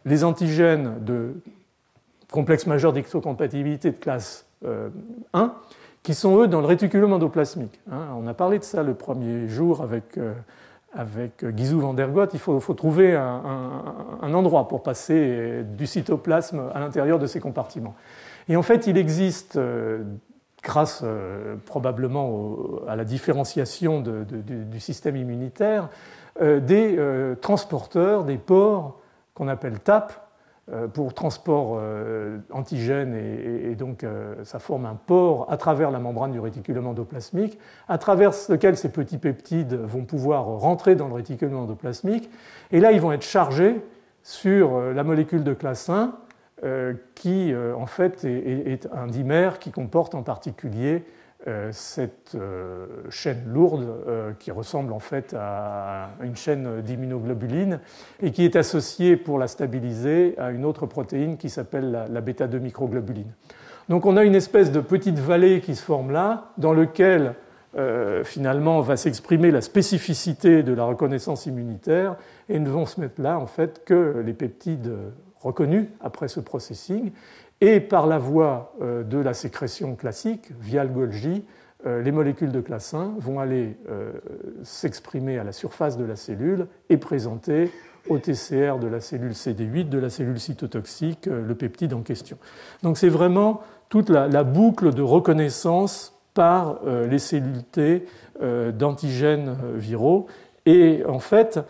les antigènes de complexe majeur d'histocompatibilité de classe 1, qui sont, eux, dans le réticulum endoplasmique. On a parlé de ça le premier jour avec Guizhou van der Goot. Il faut trouver un endroit pour passer du cytoplasme à l'intérieur de ces compartiments. Et en fait, il existe grâce probablement à la différenciation du système immunitaire, des transporteurs, des pores qu'on appelle TAP, pour transport antigène, et donc ça forme un pore à travers la membrane du réticulum endoplasmique, à travers lequel ces petits peptides vont pouvoir rentrer dans le réticulum endoplasmique, et là ils vont être chargés sur la molécule de classe 1, qui en fait est un dimère qui comporte en particulier cette chaîne lourde qui ressemble en fait à une chaîne d'immunoglobulines et qui est associée pour la stabiliser à une autre protéine qui s'appelle la bêta-2 microglobuline. Donc on a une espèce de petite vallée qui se forme là, dans laquelle finalement va s'exprimer la spécificité de la reconnaissance immunitaire et ne vont se mettre là en fait que les peptides reconnus après ce processing. Et par la voie de la sécrétion classique, via le Golgi, les molécules de classe 1 vont aller s'exprimer à la surface de la cellule et présenter au TCR de la cellule CD8, de la cellule cytotoxique, le peptide en question. Donc c'est vraiment toute la boucle de reconnaissance par les cellules T d'antigènes viraux. Et en fait,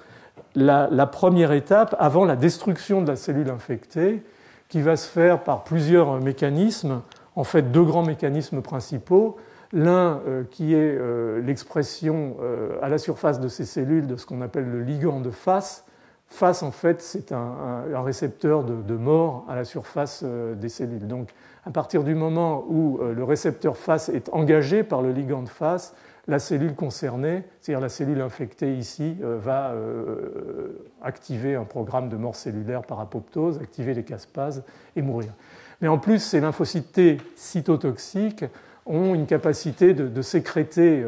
la première étape, avant la destruction de la cellule infectée, qui va se faire par plusieurs mécanismes, en fait deux grands mécanismes principaux. L'un qui est l'expression à la surface de ces cellules de ce qu'on appelle le ligand de FAS. FAS, en fait, c'est un récepteur de mort à la surface des cellules. Donc, à partir du moment où le récepteur FAS est engagé par le ligand de FAS, la cellule concernée, c'est-à-dire la cellule infectée ici, va activer un programme de mort cellulaire par apoptose, activer les caspases et mourir. Mais en plus, ces lymphocytes T cytotoxiques ont une capacité de sécréter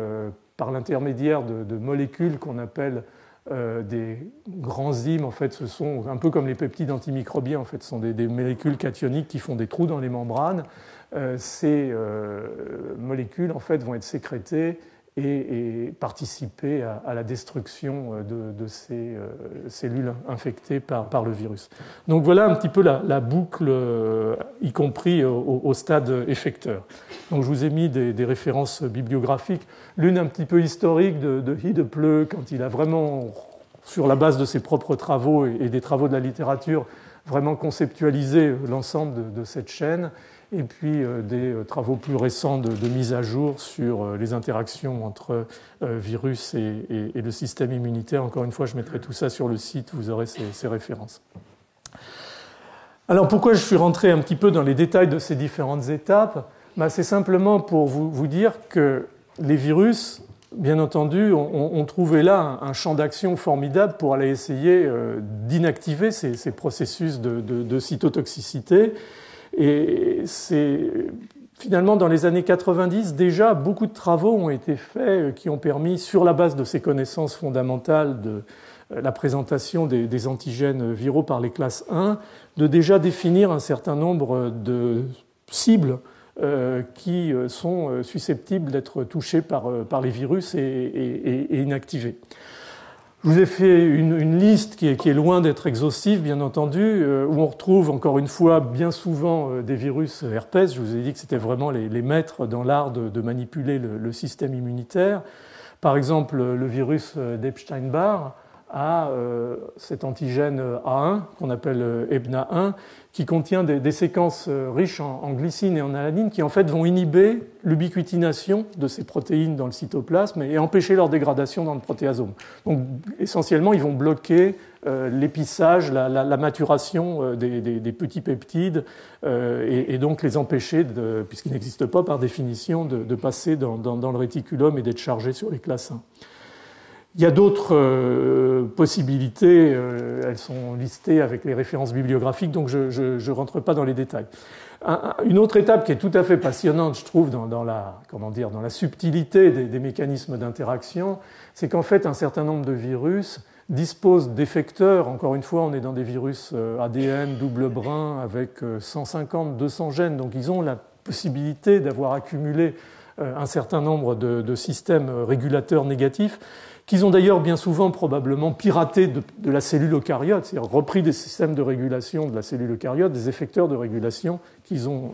par l'intermédiaire de molécules qu'on appelle des granzymes. En fait, ce sont un peu comme les peptides antimicrobiens. En fait, ce sont des molécules cationiques qui font des trous dans les membranes. Ces molécules, en fait, vont être sécrétées et participer à la destruction de ces cellules infectées par le virus. Donc voilà un petit peu la boucle, y compris au stade effecteur. Donc je vous ai mis des références bibliographiques, l'une un petit peu historique de Hidepleu, quand il a vraiment, sur la base de ses propres travaux et des travaux de la littérature, vraiment conceptualisé l'ensemble de cette chaîne, et puis des travaux plus récents de mise à jour sur les interactions entre virus et le système immunitaire. Encore une fois, je mettrai tout ça sur le site, vous aurez ces références. Alors pourquoi je suis rentré un petit peu dans les détails de ces différentes étapes? C'est simplement pour vous dire que les virus, bien entendu, ont trouvé là un champ d'action formidable pour aller essayer d'inactiver ces processus de cytotoxicité. Et c'est finalement dans les années 90, déjà beaucoup de travaux ont été faits qui ont permis, sur la base de ces connaissances fondamentales de la présentation des antigènes viraux par les classes 1, de déjà définir un certain nombre de cibles qui sont susceptibles d'être touchées par les virus et inactivées. Je vous ai fait une liste qui est loin d'être exhaustive, bien entendu, où on retrouve encore une fois bien souvent des virus herpès. Je vous ai dit que c'était vraiment les maîtres dans l'art de manipuler le système immunitaire. Par exemple, le virus d'Epstein-Barr a cet antigène A1 qu'on appelle EBNA1 qui contient des séquences riches en glycine et en alanine qui en fait vont inhiber l'ubiquitination de ces protéines dans le cytoplasme et empêcher leur dégradation dans le protéasome. Donc essentiellement ils vont bloquer l'épissage, la maturation des petits peptides et donc les empêcher, puisqu'ils n'existent pas par définition, de passer dans le réticulum et d'être chargés sur les classes 1. Il y a d'autres possibilités, elles sont listées avec les références bibliographiques, donc je ne rentre pas dans les détails. Une autre étape qui est tout à fait passionnante, je trouve, dans la subtilité des mécanismes d'interaction, c'est qu'en fait, un certain nombre de virus disposent d'effecteurs. Encore une fois, on est dans des virus ADN double brin avec 150, 200 gènes, donc ils ont la possibilité d'avoir accumulé un certain nombre de systèmes régulateurs négatifs qu'ils ont d'ailleurs bien souvent probablement piraté de la cellule eucaryote, c'est-à-dire repris des systèmes de régulation de la cellule eucaryote, des effecteurs de régulation qu'ils ont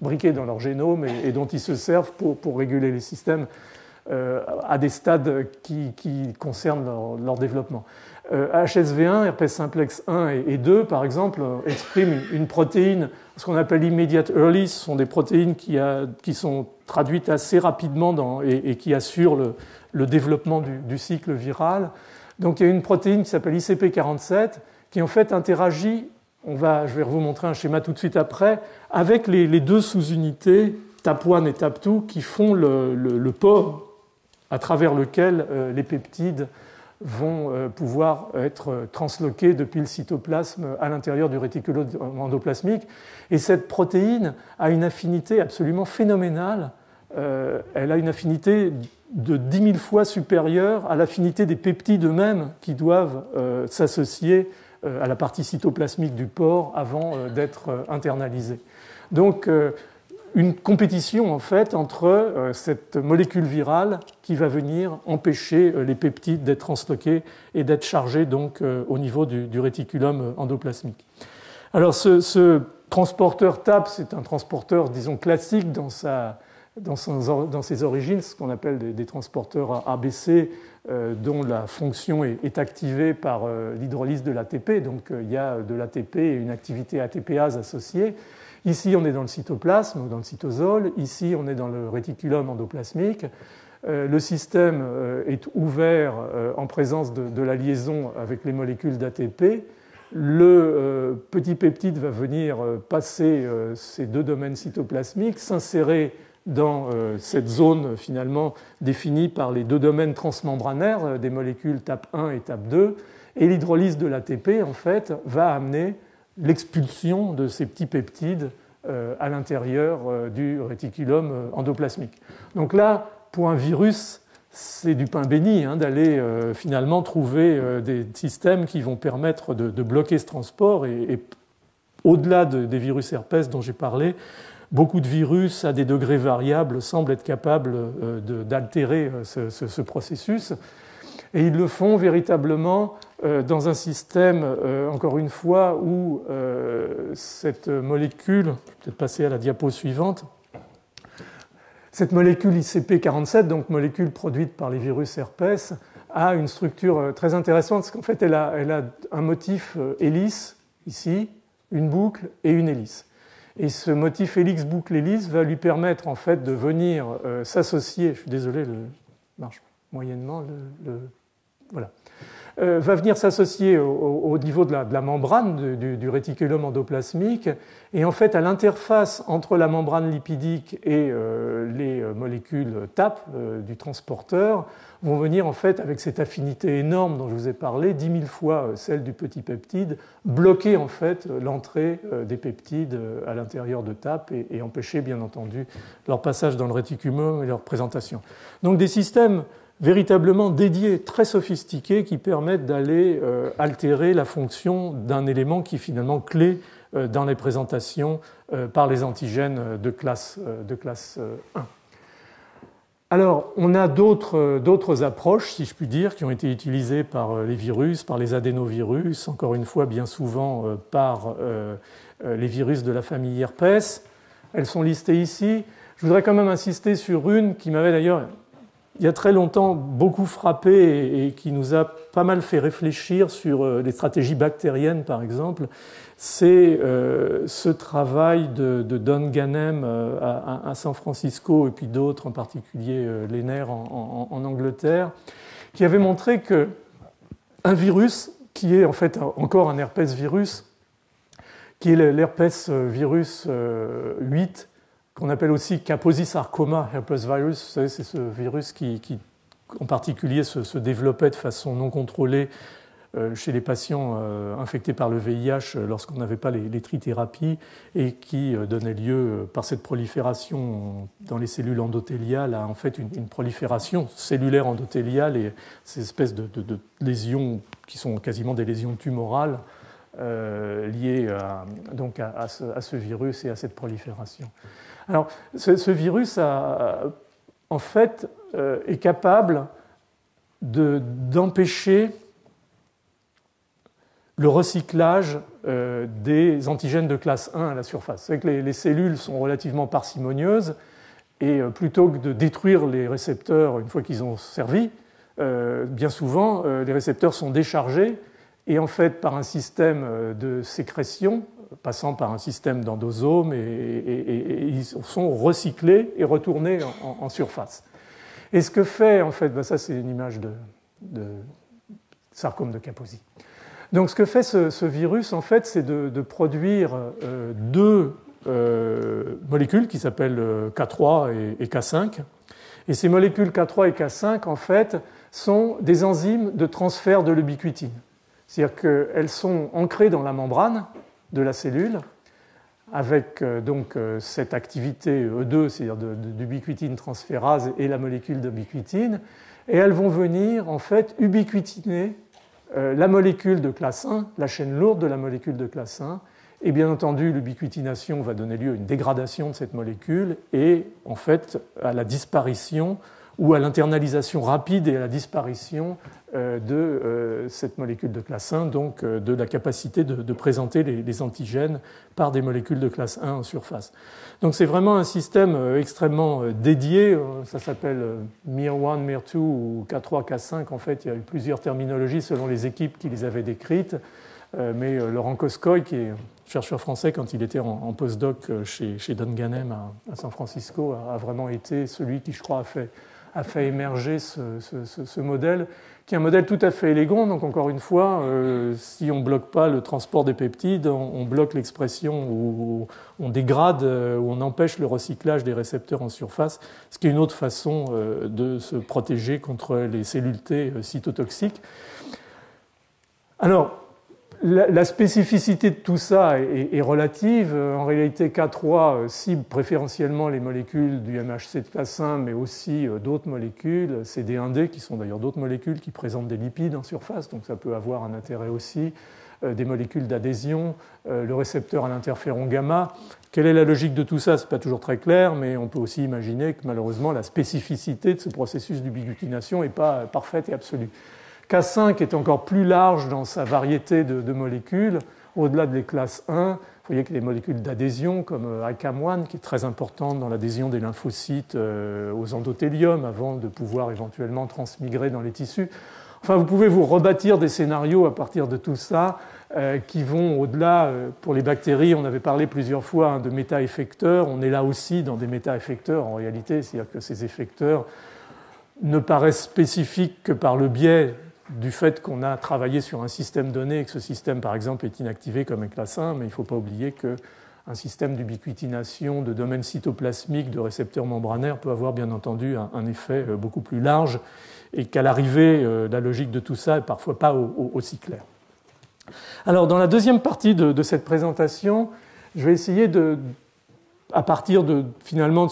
imbriqués dans leur génome et dont ils se servent pour réguler les systèmes à des stades qui concernent leur développement. HSV1, herpès simplex 1 et 2, par exemple, expriment une protéine, ce qu'on appelle immediate early, ce sont des protéines qui sont traduites assez rapidement et qui assurent le développement du cycle viral. Donc il y a une protéine qui s'appelle ICP47 qui en fait interagit, je vais vous montrer un schéma tout de suite après, avec les deux sous-unités TAP1 et TAP2 qui font le port à travers lequel les peptides vont pouvoir être transloqués depuis le cytoplasme à l'intérieur du réticulum endoplasmique. Et cette protéine a une affinité absolument phénoménale. Elle a une affinité de 10 000 fois supérieure à l'affinité des peptides eux-mêmes qui doivent s'associer à la partie cytoplasmique du porc avant d'être internalisés. Donc, une compétition en fait entre cette molécule virale qui va venir empêcher les peptides d'être transloqués et d'être chargés donc au niveau du réticulum endoplasmique. Alors ce transporteur TAP, c'est un transporteur disons classique dans ses origines, ce qu'on appelle des transporteurs ABC dont la fonction est activée par l'hydrolyse de l'ATP, donc il y a de l'ATP et une activité ATPase associée. Ici, on est dans le cytoplasme, dans le cytosol. Ici, on est dans le réticulum endoplasmique. Le système est ouvert en présence de la liaison avec les molécules d'ATP. Le petit peptide va venir passer ces deux domaines cytoplasmiques, s'insérer dans cette zone finalement définie par les deux domaines transmembranaires des molécules TAP1 et TAP2. Et l'hydrolyse de l'ATP, en fait, va amener l'expulsion de ces petits peptides à l'intérieur du réticulum endoplasmique. Donc là, pour un virus, c'est du pain béni d'aller finalement trouver des systèmes qui vont permettre de bloquer ce transport. Et au-delà des virus herpès dont j'ai parlé, beaucoup de virus à des degrés variables semblent être capables d'altérer ce processus. Et ils le font véritablement dans un système, encore une fois, où cette molécule, je vais peut-être passer à la diapo suivante, cette molécule ICP47, donc molécule produite par les virus herpès, a une structure très intéressante, parce qu'en fait, elle a un motif hélice, ici, une boucle et une hélice. Et ce motif hélice, boucle, hélice va lui permettre, en fait, de venir s'associer, je suis désolé, le marche moyennement, voilà. Va venir s'associer au niveau de la membrane du réticulum endoplasmique. Et en fait, à l'interface entre la membrane lipidique et les molécules TAP du transporteur, vont venir en fait, avec cette affinité énorme dont je vous ai parlé, 10 000 fois celle du petit peptide, bloquer en fait l'entrée des peptides à l'intérieur de TAP et empêcher bien entendu leur passage dans le réticulum et leur présentation. Donc des systèmes véritablement dédiés, très sophistiqués, qui permettent d'aller altérer la fonction d'un élément qui est finalement clé dans les présentations par les antigènes de classe 1. Alors, on a d'autres approches, si je puis dire, qui ont été utilisées par les virus, par les adénovirus, encore une fois, bien souvent par les virus de la famille herpès. Elles sont listées ici. Je voudrais quand même insister sur une qui m'avait d'ailleurs, il y a très longtemps, beaucoup frappé et qui nous a pas mal fait réfléchir sur les stratégies bactériennes, par exemple. C'est ce travail de Don Ganem à San Francisco et puis d'autres, en particulier Lehner en Angleterre, qui avait montré qu'un virus, qui est en fait encore un herpès virus, qui est l'herpès virus 8, qu'on appelle aussi Kaposi-sarcoma herpes virus. Vous savez, c'est ce virus qui en particulier, se développait de façon non contrôlée chez les patients infectés par le VIH lorsqu'on n'avait pas les trithérapies et qui donnait lieu, par cette prolifération dans les cellules endothéliales, à en fait une prolifération cellulaire endothéliale et ces espèces de lésions qui sont quasiment des lésions tumorales liées donc à ce virus et à cette prolifération. Alors, ce virus en fait, est capable d'empêcher le recyclage des antigènes de classe 1 à la surface. C'est que les cellules sont relativement parcimonieuses et plutôt que de détruire les récepteurs une fois qu'ils ont servi, bien souvent, les récepteurs sont déchargés et en fait, par un système de sécrétion, passant par un système d'endosome, et ils sont recyclés et retournés en surface. Et ce que fait, en fait, ça c'est une image de sarcome de Kaposi. Donc ce que fait ce virus, en fait, c'est de produire deux molécules qui s'appellent K3 et K5. Et ces molécules K3 et K5, en fait, sont des enzymes de transfert de l'ubiquitine. C'est-à-dire qu'elles sont ancrées dans la membrane de la cellule, avec donc cette activité E2, c'est-à-dire d'ubiquitine transférase et la molécule d'ubiquitine, et elles vont venir en fait ubiquitiner la molécule de classe 1, la chaîne lourde de la molécule de classe 1, et bien entendu l'ubiquitination va donner lieu à une dégradation de cette molécule et en fait à la disparition ou à l'internalisation rapide et à la disparition de cette molécule de classe 1, donc de la capacité de présenter les antigènes par des molécules de classe 1 en surface. Donc c'est vraiment un système extrêmement dédié, ça s'appelle MIR1, MIR2 ou K3, K5, en fait il y a eu plusieurs terminologies selon les équipes qui les avaient décrites, mais Laurent Coscoy, qui est chercheur français quand il était en postdoc chez Don Ganem à San Francisco, a vraiment été celui qui, je crois, a fait émerger ce modèle, qui est un modèle tout à fait élégant. Donc, encore une fois, si on ne bloque pas le transport des peptides, on bloque l'expression ou on dégrade ou on empêche le recyclage des récepteurs en surface, ce qui est une autre façon de se protéger contre les cellules T cytotoxiques. Alors, la spécificité de tout ça est relative. En réalité, K3 cible préférentiellement les molécules du MHC de classe 1, mais aussi d'autres molécules, CD1D, qui sont d'ailleurs d'autres molécules qui présentent des lipides en surface, donc ça peut avoir un intérêt aussi, des molécules d'adhésion, le récepteur à l'interféron gamma. Quelle est la logique de tout ça? Ce n'est pas toujours très clair, mais on peut aussi imaginer que malheureusement la spécificité de ce processus d'ubiquitination n'est pas parfaite et absolue. K5 est encore plus large dans sa variété de molécules. Au-delà des classes 1, vous voyez qu'il y a des molécules d'adhésion comme ICAM1 qui est très importante dans l'adhésion des lymphocytes aux endothéliums avant de pouvoir éventuellement transmigrer dans les tissus. Enfin, vous pouvez vous rebâtir des scénarios à partir de tout ça qui vont au-delà. Pour les bactéries, on avait parlé plusieurs fois de méta-effecteurs. On est là aussi dans des méta-effecteurs en réalité, c'est-à-dire que ces effecteurs ne paraissent spécifiques que par le biais du fait qu'on a travaillé sur un système donné et que ce système, par exemple, est inactivé comme un classe 1, mais il ne faut pas oublier qu'un système d'ubiquitination de domaine cytoplasmique de récepteurs membranaires peut avoir bien entendu un effet beaucoup plus large et qu'à l'arrivée, la logique de tout ça n'est parfois pas aussi claire. Alors, dans la deuxième partie de cette présentation, je vais essayer à partir finalement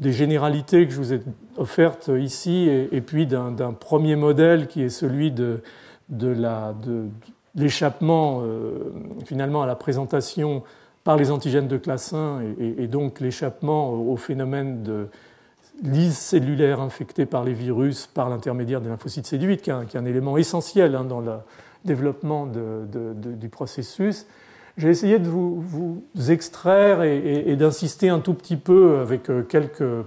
des généralités que je vous ai offertes ici et puis d'un premier modèle qui est celui de l'échappement finalement à la présentation par les antigènes de classe 1 et donc l'échappement au phénomène de lyse cellulaire infectée par les virus par l'intermédiaire des lymphocytes CD8 qui est un élément essentiel dans le développement du processus. J'ai essayé de vous extraire et d'insister un tout petit peu avec quelques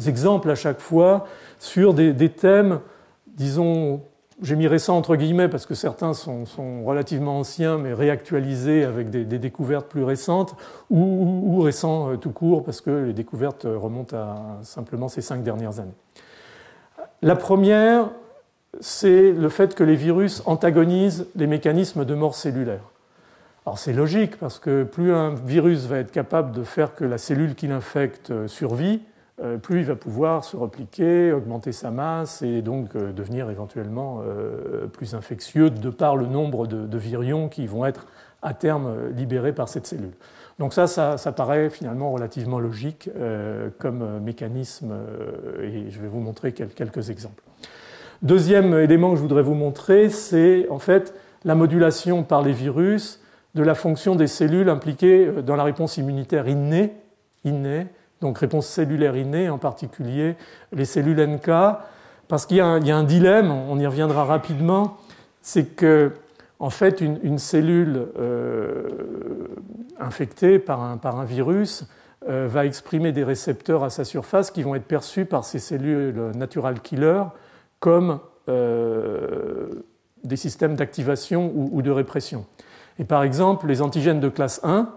exemples à chaque fois sur des thèmes, disons, j'ai mis récents entre guillemets parce que certains sont relativement anciens mais réactualisés avec des découvertes plus récentes ou récents tout court parce que les découvertes remontent à simplement ces 5 dernières années. La première, c'est le fait que les virus antagonisent les mécanismes de mort cellulaire. Alors c'est logique parce que plus un virus va être capable de faire que la cellule qui l'infecte survit, plus il va pouvoir se repliquer, augmenter sa masse et donc devenir éventuellement plus infectieux de par le nombre de virions qui vont être à terme libérés par cette cellule. Donc ça paraît finalement relativement logique comme mécanisme et je vais vous montrer quelques exemples. Deuxième élément que je voudrais vous montrer, c'est en fait la modulation par les virus de la fonction des cellules impliquées dans la réponse immunitaire innée, donc réponse cellulaire innée, en particulier les cellules NK, parce qu'il y a un dilemme, on y reviendra rapidement, c'est que en fait une cellule infectée par un virus va exprimer des récepteurs à sa surface qui vont être perçus par ces cellules natural killer comme des systèmes d'activation ou de répression. Et par exemple, les antigènes de classe 1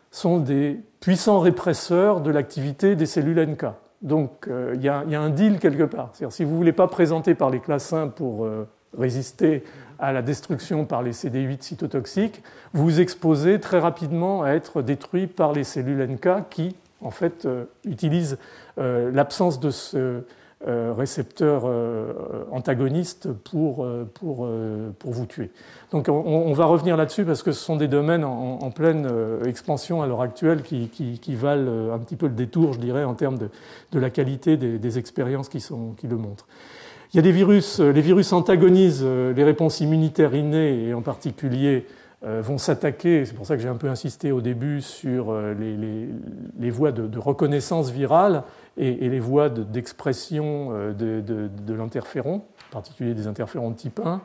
sont des puissants répresseurs de l'activité des cellules NK. Donc il y a un deal quelque part. C'est-à-dire, si vous ne voulez pas présenter par les classes 1 pour résister à la destruction par les CD8 cytotoxiques, vous vous exposez très rapidement à être détruit par les cellules NK qui, en fait, utilisent l'absence de ce récepteur antagoniste pour vous tuer. Donc on va revenir là-dessus parce que ce sont des domaines en pleine expansion à l'heure actuelle qui valent un petit peu le détour, je dirais, en termes de la qualité des expériences qui le montrent. Il y a des virus, les virus antagonisent les réponses immunitaires innées et en particulier vont s'attaquer, c'est pour ça que j'ai un peu insisté au début sur les voies de reconnaissance virale et les voies d'expression de l'interféron, en particulier des interférons de type 1,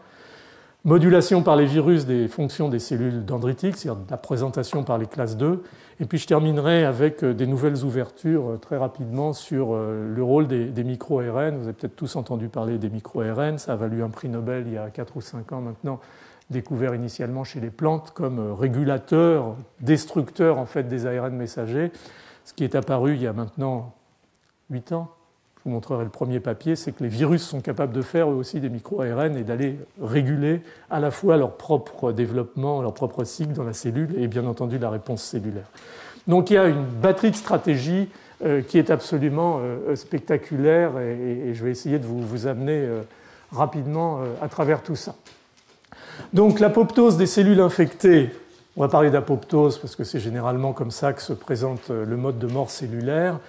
modulation par les virus des fonctions des cellules dendritiques, c'est-à-dire de la présentation par les classes 2, et puis je terminerai avec des nouvelles ouvertures très rapidement sur le rôle des micro-ARN. Vous avez peut-être tous entendu parler des micro-ARN, ça a valu un prix Nobel il y a 4 ou 5 ans maintenant, découvert initialement chez les plantes comme régulateurs, destructeurs en fait des ARN messagers. Ce qui est apparu il y a maintenant 8 ans, je vous montrerai le premier papier, c'est que les virus sont capables de faire eux aussi des micro-ARN et d'aller réguler à la fois leur propre développement, leur propre cycle dans la cellule et bien entendu la réponse cellulaire. Donc il y a une batterie de stratégies qui est absolument spectaculaire et je vais essayer de vous amener rapidement à travers tout ça. Donc l'apoptose des cellules infectées, on va parler d'apoptose parce que c'est généralement comme ça que se présente le mode de mort cellulaire.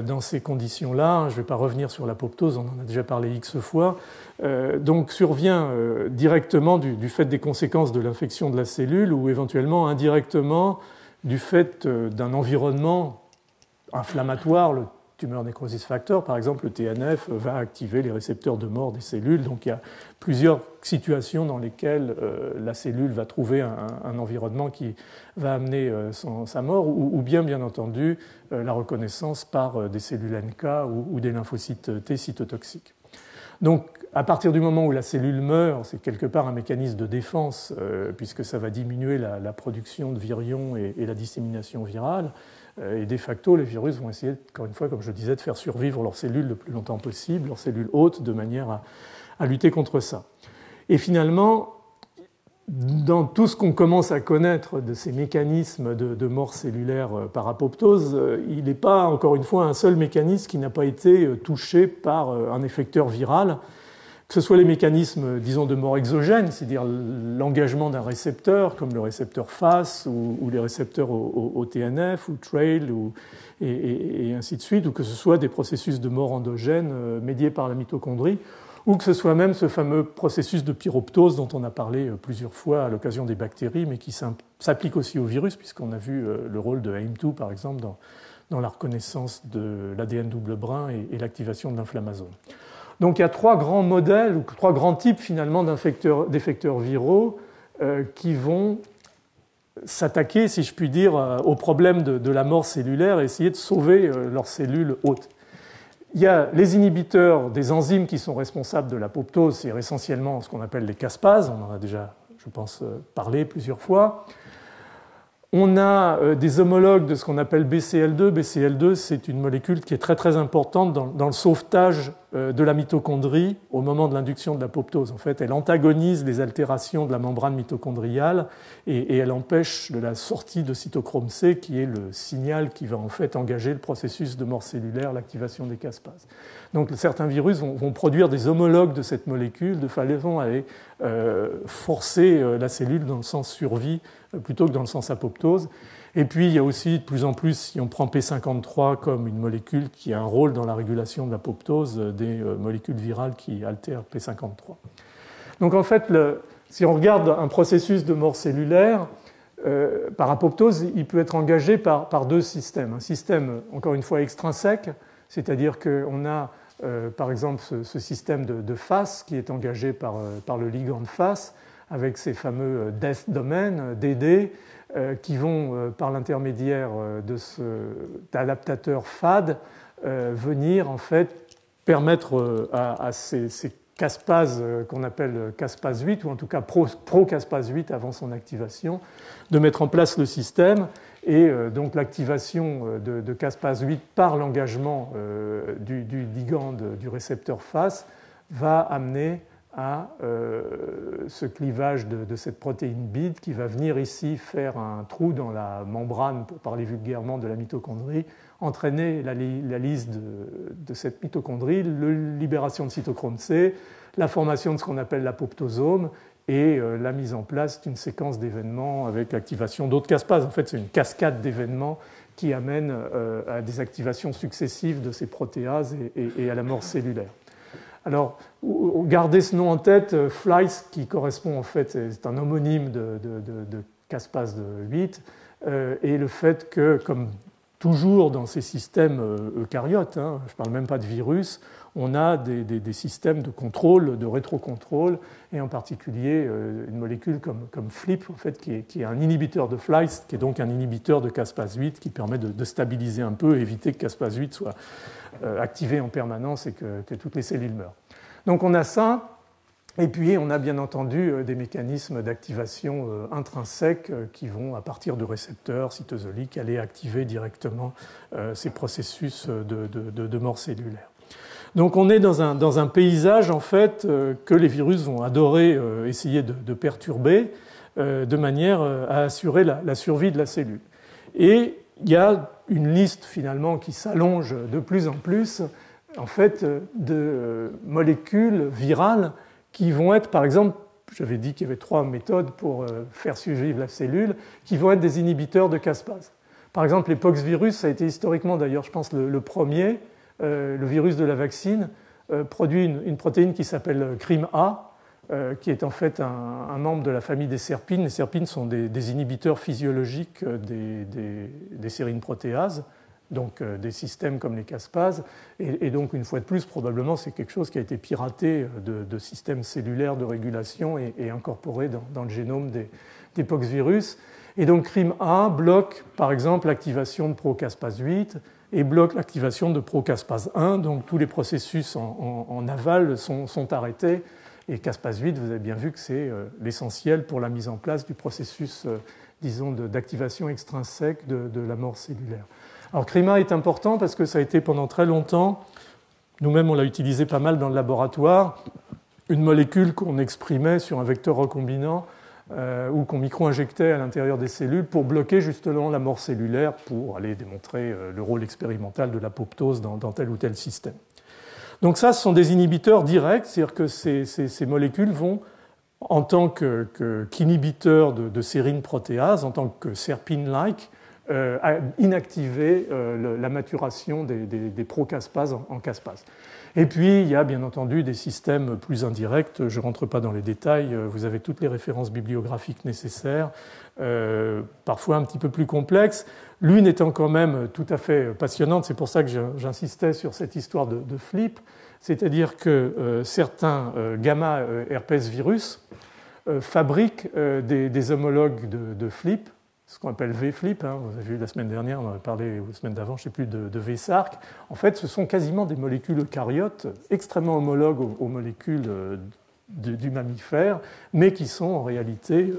Dans ces conditions-là, je ne vais pas revenir sur l'apoptose, on en a déjà parlé X fois, donc survient directement du fait des conséquences de l'infection de la cellule ou éventuellement indirectement du fait d'un environnement inflammatoire, le tumor necrosis factor, par exemple, le TNF va activer les récepteurs de mort des cellules. Donc il y a plusieurs situations dans lesquelles la cellule va trouver un environnement qui va amener sa mort, ou bien entendu la reconnaissance par des cellules NK ou des lymphocytes T cytotoxiques. Donc à partir du moment où la cellule meurt, c'est quelque part un mécanisme de défense, puisque ça va diminuer la production de virions et la dissémination virale. Et de facto, les virus vont essayer, encore une fois, comme je disais, de faire survivre leurs cellules le plus longtemps possible, leurs cellules hôtes, de manière à lutter contre ça. Et finalement, dans tout ce qu'on commence à connaître de ces mécanismes de mort cellulaire par apoptose, il n'est pas, encore une fois, un seul mécanisme qui n'a pas été touché par un effecteur viral, que ce soit les mécanismes, disons, de mort exogène, c'est-à-dire l'engagement d'un récepteur, comme le récepteur FAS ou les récepteurs au TNF ou TRAIL et ainsi de suite, ou que ce soit des processus de mort endogène médiés par la mitochondrie, ou que ce soit même ce fameux processus de pyroptose dont on a parlé plusieurs fois à l'occasion des bactéries, mais qui s'applique aussi au virus, puisqu'on a vu le rôle de AIM2, par exemple, dans la reconnaissance de l'ADN double brun et l'activation de l'inflammasome. Donc il y a 3 grands modèles, ou 3 grands types finalement d'effecteurs viraux qui vont s'attaquer, si je puis dire, au problème de la mort cellulaire et essayer de sauver leurs cellules hôtes. Il y a les inhibiteurs des enzymes qui sont responsables de l'apoptose, c'est essentiellement ce qu'on appelle les caspases, on en a déjà, je pense, parlé plusieurs fois. On a des homologues de ce qu'on appelle BCL2. BCL2, c'est une molécule qui est très très importante dans le sauvetage de la mitochondrie au moment de l'induction de l'apoptose. En fait, elle antagonise les altérations de la membrane mitochondriale et elle empêche de la sortie de cytochrome C, qui est le signal qui va en fait engager le processus de mort cellulaire, l'activation des caspases. Donc certains virus vont produire des homologues de cette molécule de façon à aller forcer la cellule dans le sens survie plutôt que dans le sens apoptose. Et puis, il y a aussi, de plus en plus, si on prend P53 comme une molécule qui a un rôle dans la régulation de l'apoptose, des molécules virales qui altèrent P53. Donc, en fait, si on regarde un processus de mort cellulaire, par apoptose, il peut être engagé par 2 systèmes. Un système, encore une fois, extrinsèque, c'est-à-dire qu'on a, par exemple, ce système de FAS qui est engagé par le ligand FAS, avec ces fameux death domain, DD, qui vont, par l'intermédiaire de cet adaptateur FAD, venir en fait permettre à ces caspases qu'on appelle caspase 8, ou en tout cas pro-caspase 8 avant son activation, de mettre en place le système. Et donc l'activation de caspase 8 par l'engagement du ligand du récepteur FAS va amener à ce clivage de cette protéine BID qui va venir ici faire un trou dans la membrane, pour parler vulgairement, de la mitochondrie, entraîner la lyse de cette mitochondrie, la libération de cytochrome C, la formation de ce qu'on appelle l'apoptosome et la mise en place d'une séquence d'événements avec l'activation d'autres caspases. En fait, c'est une cascade d'événements qui amène à des activations successives de ces protéases et à la mort cellulaire. Alors, gardez ce nom en tête, FLICE, qui correspond en fait, c'est un homonyme de caspase 8, et le fait que, comme toujours dans ces systèmes eucaryotes, je ne parle même pas de virus, on a des systèmes de contrôle, de rétrocontrôle, et en particulier une molécule comme FLIP, en fait, qui est un inhibiteur de FLICE, qui est donc un inhibiteur de caspase 8, qui permet de stabiliser un peu, éviter que caspase 8 soit activé en permanence et que toutes les cellules meurent. Donc on a ça, et puis on a bien entendu des mécanismes d'activation intrinsèques qui vont, à partir de récepteurs cytosoliques, aller activer directement ces processus de mort cellulaire. Donc on est dans un paysage en fait que les virus vont adorer essayer de perturber de manière à assurer la survie de la cellule. Et il y a une liste finalement qui s'allonge de plus en plus en fait de molécules virales qui vont être, par exemple, j'avais dit qu'il y avait 3 méthodes pour faire survivre la cellule, qui vont être des inhibiteurs de caspase. Par exemple, les poxvirus, ça a été historiquement d'ailleurs, je pense, le premier, le virus de la vaccine, produit une protéine qui s'appelle CRIM-A, qui est en fait un membre de la famille des serpines. Les serpines sont des inhibiteurs physiologiques des sérines protéases, donc des systèmes comme les caspases. Et donc, une fois de plus, probablement, c'est quelque chose qui a été piraté de systèmes cellulaires de régulation et incorporé dans le génome des poxvirus. Et donc, CRIM-A bloque, par exemple, l'activation de procaspase 8 et bloque l'activation de procaspase 1. Donc, tous les processus en aval sont arrêtés. Et caspase 8, vous avez bien vu que c'est l'essentiel pour la mise en place du processus, disons, d'activation extrinsèque de la mort cellulaire. Alors, CRIM-A est important parce que ça a été pendant très longtemps, nous-mêmes on l'a utilisé pas mal dans le laboratoire, une molécule qu'on exprimait sur un vecteur recombinant ou qu'on micro-injectait à l'intérieur des cellules pour bloquer justement la mort cellulaire, pour aller démontrer le rôle expérimental de l'apoptose dans tel ou tel système. Donc ça, ce sont des inhibiteurs directs, c'est-à-dire que ces molécules vont, en tant qu'inhibiteurs de sérine protéase, en tant que serpine-like, inactiver la maturation des procaspases en caspases. Et puis, il y a bien entendu des systèmes plus indirects. Je ne rentre pas dans les détails. Vous avez toutes les références bibliographiques nécessaires, parfois un petit peu plus complexes. L'une étant quand même tout à fait passionnante. C'est pour ça que j'insistais sur cette histoire de FLIP. C'est-à-dire que certains gamma herpès virus fabriquent des homologues de FLIP, ce qu'on appelle VFLIP, vous avez vu la semaine dernière, on en a parlé la semaine d'avant, je ne sais plus, de VSARC. En fait, ce sont quasiment des molécules eucaryotes extrêmement homologues aux molécules du mammifère, mais qui sont en réalité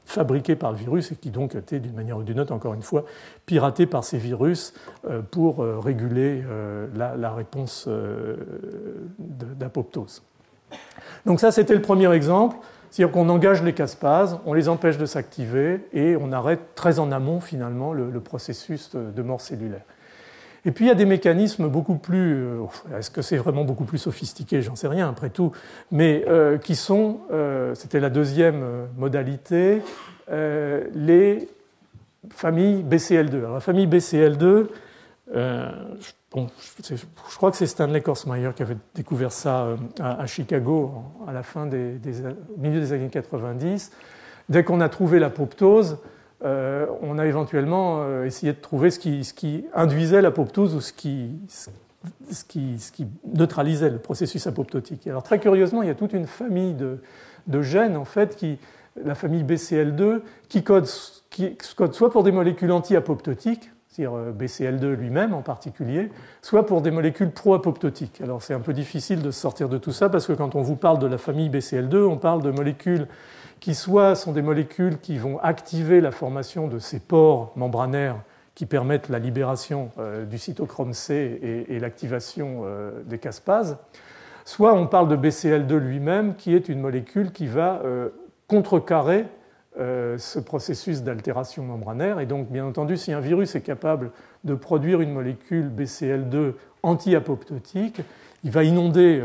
fabriquées par le virus et qui donc étaient d'une manière ou d'une autre, encore une fois, piratées par ces virus pour réguler la réponse d'apoptose. Donc ça, c'était le premier exemple. C'est-à-dire qu'on engage les caspases, on les empêche de s'activer et on arrête très en amont finalement le processus de mort cellulaire. Et puis il y a des mécanismes beaucoup plus, est-ce que c'est vraiment beaucoup plus sophistiqué, j'en sais rien après tout, mais qui sont, c'était la deuxième modalité, les familles BCL2. Alors la famille BCL2, je crois que c'est Stanley Korsmeyer qui avait découvert ça à Chicago à la fin au milieu des années 90. Dès qu'on a trouvé l'apoptose, on a éventuellement essayé de trouver ce qui induisait l'apoptose ou ce qui neutralisait le processus apoptotique. Alors très curieusement, il y a toute une famille de gènes, en fait, la famille BCL2, qui code soit pour des molécules anti-apoptotiques, c'est-à-dire BCL2 lui-même en particulier, soit pour des molécules pro-apoptotiques. Alors c'est un peu difficile de sortir de tout ça parce que quand on vous parle de la famille BCL2, on parle de molécules qui soit sont des molécules qui vont activer la formation de ces pores membranaires qui permettent la libération du cytochrome C et l'activation des caspases, soit on parle de BCL2 lui-même, qui est une molécule qui va contrecarrer ce processus d'altération membranaire. Et donc, bien entendu, si un virus est capable de produire une molécule BCL2 anti-apoptotique, il va inonder,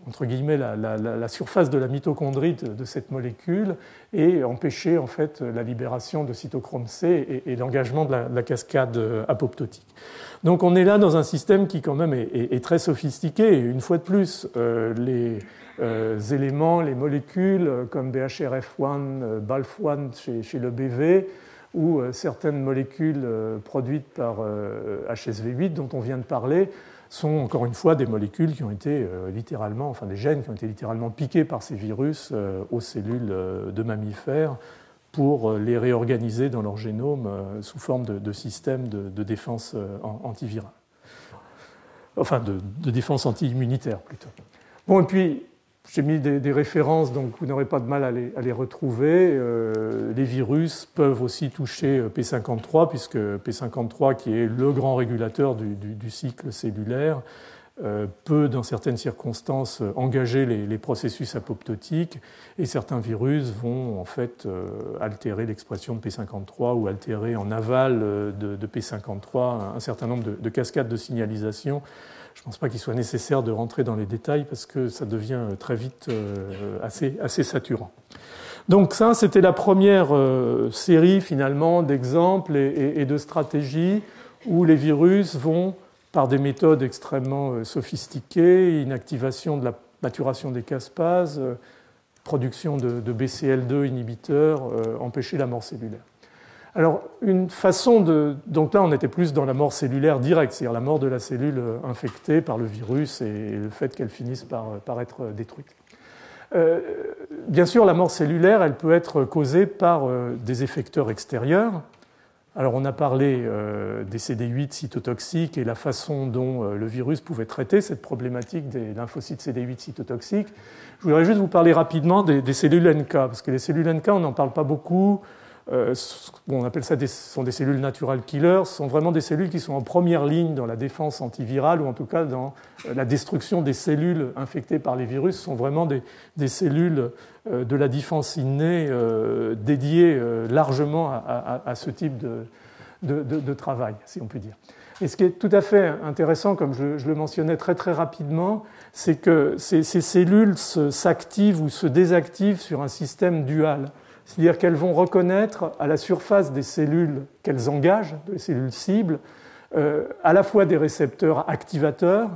entre guillemets, la surface de la mitochondrie de cette molécule et empêcher en fait la libération de cytochrome C et l'engagement de la cascade apoptotique. Donc on est là dans un système qui quand même est très sophistiqué. Et une fois de plus, les éléments, les molécules comme BHRF1, BALF1 chez le BV, ou certaines molécules produites par HSV8 dont on vient de parler, sont encore une fois des molécules qui ont été littéralement, enfin des gènes qui ont été littéralement piqués par ces virus aux cellules de mammifères pour les réorganiser dans leur génome sous forme de système de défense antivirale. Enfin, de défense anti-immunitaire plutôt. Bon, et puis, j'ai mis des références, donc vous n'aurez pas de mal à les retrouver. Les virus peuvent aussi toucher P53, puisque P53, qui est le grand régulateur du cycle cellulaire, peut, dans certaines circonstances, engager les processus apoptotiques, et certains virus vont en fait altérer l'expression de P53 ou altérer en aval de P53 un certain nombre de cascades de signalisation. Je ne pense pas qu'il soit nécessaire de rentrer dans les détails parce que ça devient très vite assez saturant. Donc ça, c'était la première série finalement d'exemples et de stratégies où les virus vont, par des méthodes extrêmement sophistiquées, inactivation de la maturation des caspases, production de BCL2 inhibiteurs, empêcher la mort cellulaire. Alors, une façon de... Donc là, on était plus dans la mort cellulaire directe, c'est-à-dire la mort de la cellule infectée par le virus et le fait qu'elle finisse par être détruite. Bien sûr, la mort cellulaire, elle peut être causée par des effecteurs extérieurs. Alors, on a parlé des CD8 cytotoxiques et la façon dont le virus pouvait traiter cette problématique des lymphocytes CD8 cytotoxiques. Je voudrais juste vous parler rapidement des cellules NK, parce que les cellules NK, on n'en parle pas beaucoup. On appelle ça sont des cellules natural killers. Ce sont vraiment des cellules qui sont en première ligne dans la défense antivirale, ou en tout cas dans la destruction des cellules infectées par les virus. Ce sont vraiment des cellules de la défense innée dédiées largement à ce type de travail, si on peut dire. Et ce qui est tout à fait intéressant, comme je le mentionnais très très rapidement, c'est que ces cellules s'activent ou se désactivent sur un système dual. C'est-à-dire qu'elles vont reconnaître à la surface des cellules qu'elles engagent, des cellules cibles, à la fois des récepteurs activateurs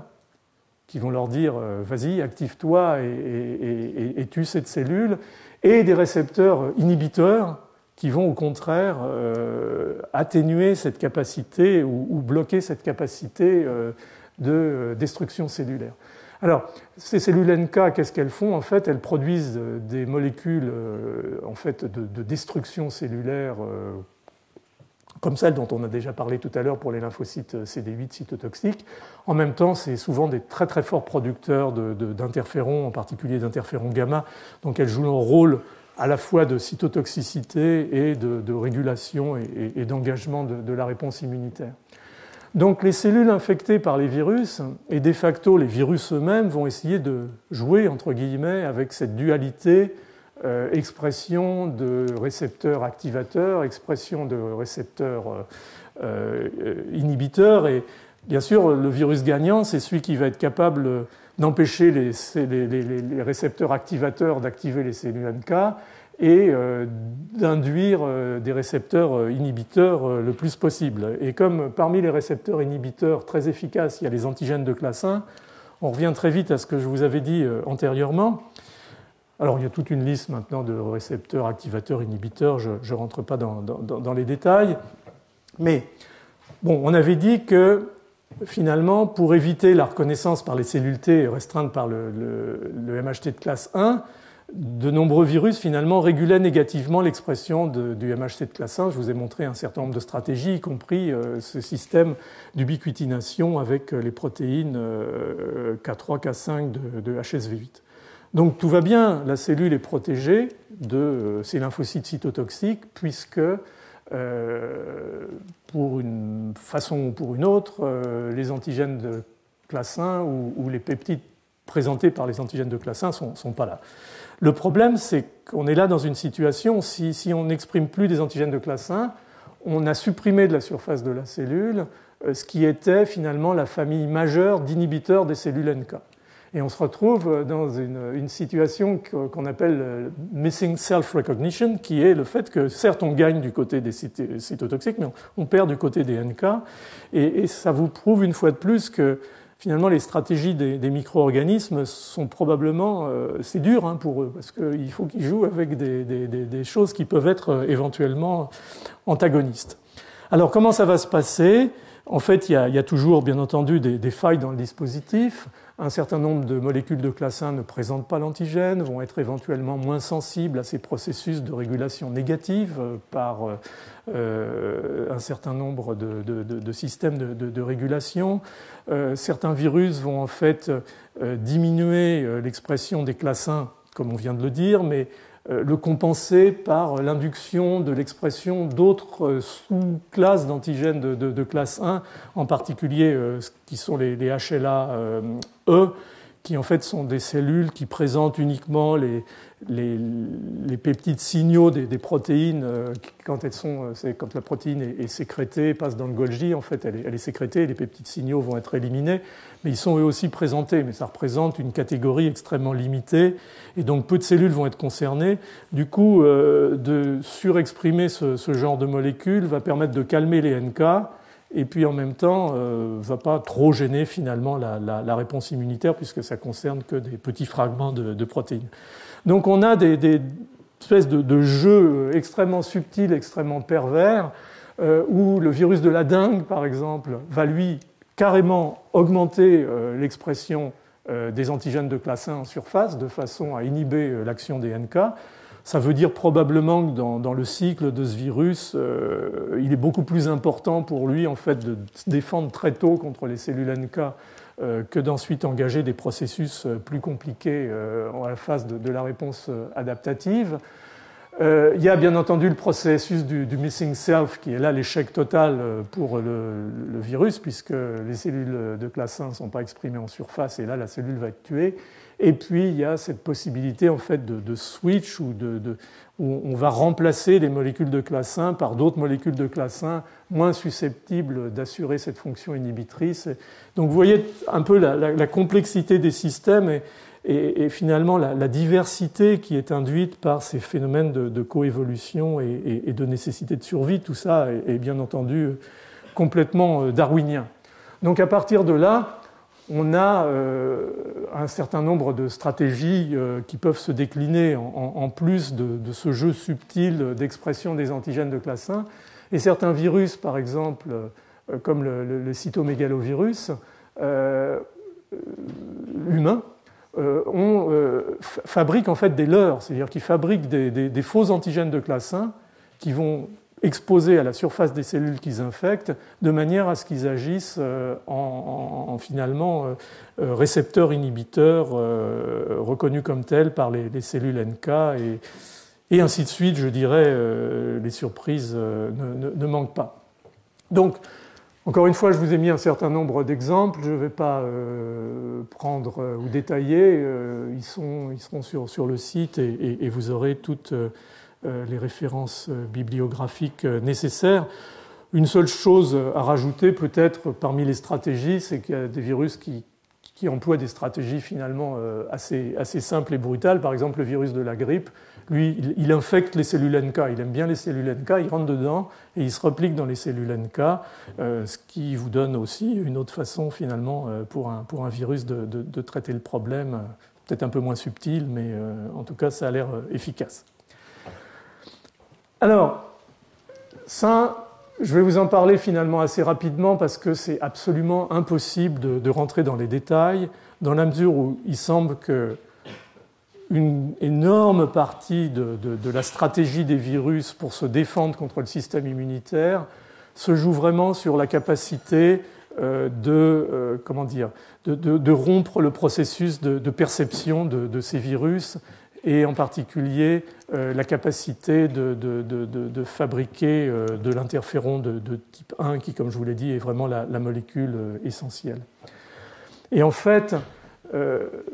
qui vont leur dire « vas-y, active-toi et tue cette cellule », et des récepteurs inhibiteurs qui vont au contraire atténuer cette capacité ou bloquer cette capacité de destruction cellulaire. Alors, ces cellules NK, qu'est-ce qu'elles font? En fait, elles produisent des molécules en fait, de destruction cellulaire, comme celles dont on a déjà parlé tout à l'heure pour les lymphocytes CD8 cytotoxiques. En même temps, c'est souvent des très très forts producteurs d'interférons, en particulier d'interférons gamma, donc elles jouent leur rôle à la fois de cytotoxicité et de régulation et d'engagement de la réponse immunitaire. Donc les cellules infectées par les virus, et de facto les virus eux-mêmes, vont essayer de jouer, entre guillemets, avec cette dualité expression de récepteurs activateurs, expression de récepteurs inhibiteurs. Et bien sûr, le virus gagnant, c'est celui qui va être capable d'empêcher les récepteurs activateurs d'activer les cellules NK et d'induire des récepteurs inhibiteurs le plus possible. Et comme parmi les récepteurs inhibiteurs très efficaces, il y a les antigènes de classe 1, on revient très vite à ce que je vous avais dit antérieurement. Alors, il y a toute une liste maintenant de récepteurs activateurs inhibiteurs, je ne rentre pas dans les détails. Mais, bon, on avait dit que, finalement, pour éviter la reconnaissance par les cellules T restreinte par le MHT de classe 1, de nombreux virus, finalement, régulaient négativement l'expression du MHC de classe 1. Je vous ai montré un certain nombre de stratégies, y compris ce système d'ubiquitination avec les protéines K3, K5 de HSV8. Donc tout va bien, la cellule est protégée de ces lymphocytes cytotoxiques, puisque pour une façon ou pour une autre, les antigènes de classe 1 ou les peptides présentés par les antigènes de classe 1 ne sont pas là. Le problème, c'est qu'on est là dans une situation, si on n'exprime plus des antigènes de classe 1, on a supprimé de la surface de la cellule ce qui était finalement la famille majeure d'inhibiteurs des cellules NK. Et on se retrouve dans une situation qu'on appelle missing self-recognition, qui est le fait que certes on gagne du côté des cytotoxiques, mais on perd du côté des NK. Et ça vous prouve une fois de plus que finalement les stratégies des micro-organismes sont probablement, c'est dur pour eux, parce qu'il faut qu'ils jouent avec des choses qui peuvent être éventuellement antagonistes. Alors comment ça va se passer ? En fait, il y a toujours, bien entendu, des failles dans le dispositif. Un certain nombre de molécules de classe 1 ne présentent pas l'antigène, vont être éventuellement moins sensibles à ces processus de régulation négative par un certain nombre de systèmes de régulation. Certains virus vont en fait diminuer l'expression des classes 1, comme on vient de le dire, mais le compenser par l'induction de l'expression d'autres sous-classes d'antigènes de classe 1, en particulier qui sont les HLA-E, qui en fait sont des cellules qui présentent uniquement les peptides signaux des protéines quand la protéine est sécrétée, passe dans le Golgi, en fait elle est sécrétée, les peptides signaux vont être éliminés, mais ils sont eux aussi présentés, mais ça représente une catégorie extrêmement limitée, et donc peu de cellules vont être concernées. Du coup, de surexprimer ce genre de molécules va permettre de calmer les NK, et puis en même temps, ne va pas trop gêner finalement la réponse immunitaire, puisque ça concerne que des petits fragments de protéines. Donc on a des espèces de jeux extrêmement subtils, extrêmement pervers, où le virus de la dengue, par exemple, va lui carrément augmenter l'expression des antigènes de classe 1 en surface, de façon à inhiber l'action des NK. Ça veut dire probablement que dans le cycle de ce virus, il est beaucoup plus important pour lui en fait, de se défendre très tôt contre les cellules NK que d'ensuite engager des processus plus compliqués en la phase de la réponse adaptative. Il y a bien entendu le processus du missing self qui est là l'échec total pour le virus, puisque les cellules de classe 1 ne sont pas exprimées en surface et là la cellule va être tuée. Et puis il y a cette possibilité en fait de switch où on va remplacer les molécules de classe 1 par d'autres molécules de classe 1 moins susceptibles d'assurer cette fonction inhibitrice. Donc vous voyez un peu la complexité des systèmes et finalement la diversité qui est induite par ces phénomènes de coévolution et de nécessité de survie. Tout ça est bien entendu complètement darwinien. Donc à partir de là, on a un certain nombre de stratégies qui peuvent se décliner en plus de ce jeu subtil d'expression des antigènes de classe 1. Et certains virus, par exemple, comme le cytomégalovirus humain, fabriquent en fait des leurres, c'est-à-dire qu'ils fabriquent des faux antigènes de classe 1 qui vont exposés à la surface des cellules qu'ils infectent, de manière à ce qu'ils agissent en finalement récepteurs inhibiteurs reconnus comme tels par les cellules NK et ainsi de suite. Je dirais, les surprises ne manquent pas. Donc, encore une fois, je vous ai mis un certain nombre d'exemples. Je ne vais pas prendre ou détailler. Ils seront sur le site et vous aurez toutes les références bibliographiques nécessaires. Une seule chose à rajouter peut-être parmi les stratégies, c'est qu'il y a des virus qui emploient des stratégies finalement assez simples et brutales. Par exemple, le virus de la grippe, lui, il infecte les cellules NK. Il aime bien les cellules NK, il rentre dedans et il se replique dans les cellules NK, ce qui vous donne aussi une autre façon finalement pour un virus de traiter le problème, peut-être un peu moins subtil, mais en tout cas ça a l'air efficace. Alors, ça, je vais vous en parler finalement assez rapidement parce que c'est absolument impossible de rentrer dans les détails, dans la mesure où il semble qu'une énorme partie de la stratégie des virus pour se défendre contre le système immunitaire se joue vraiment sur la capacité de rompre le processus de perception de ces virus, et en particulier la capacité de fabriquer de l'interféron de type 1 qui, comme je vous l'ai dit, est vraiment la molécule essentielle. Et en fait,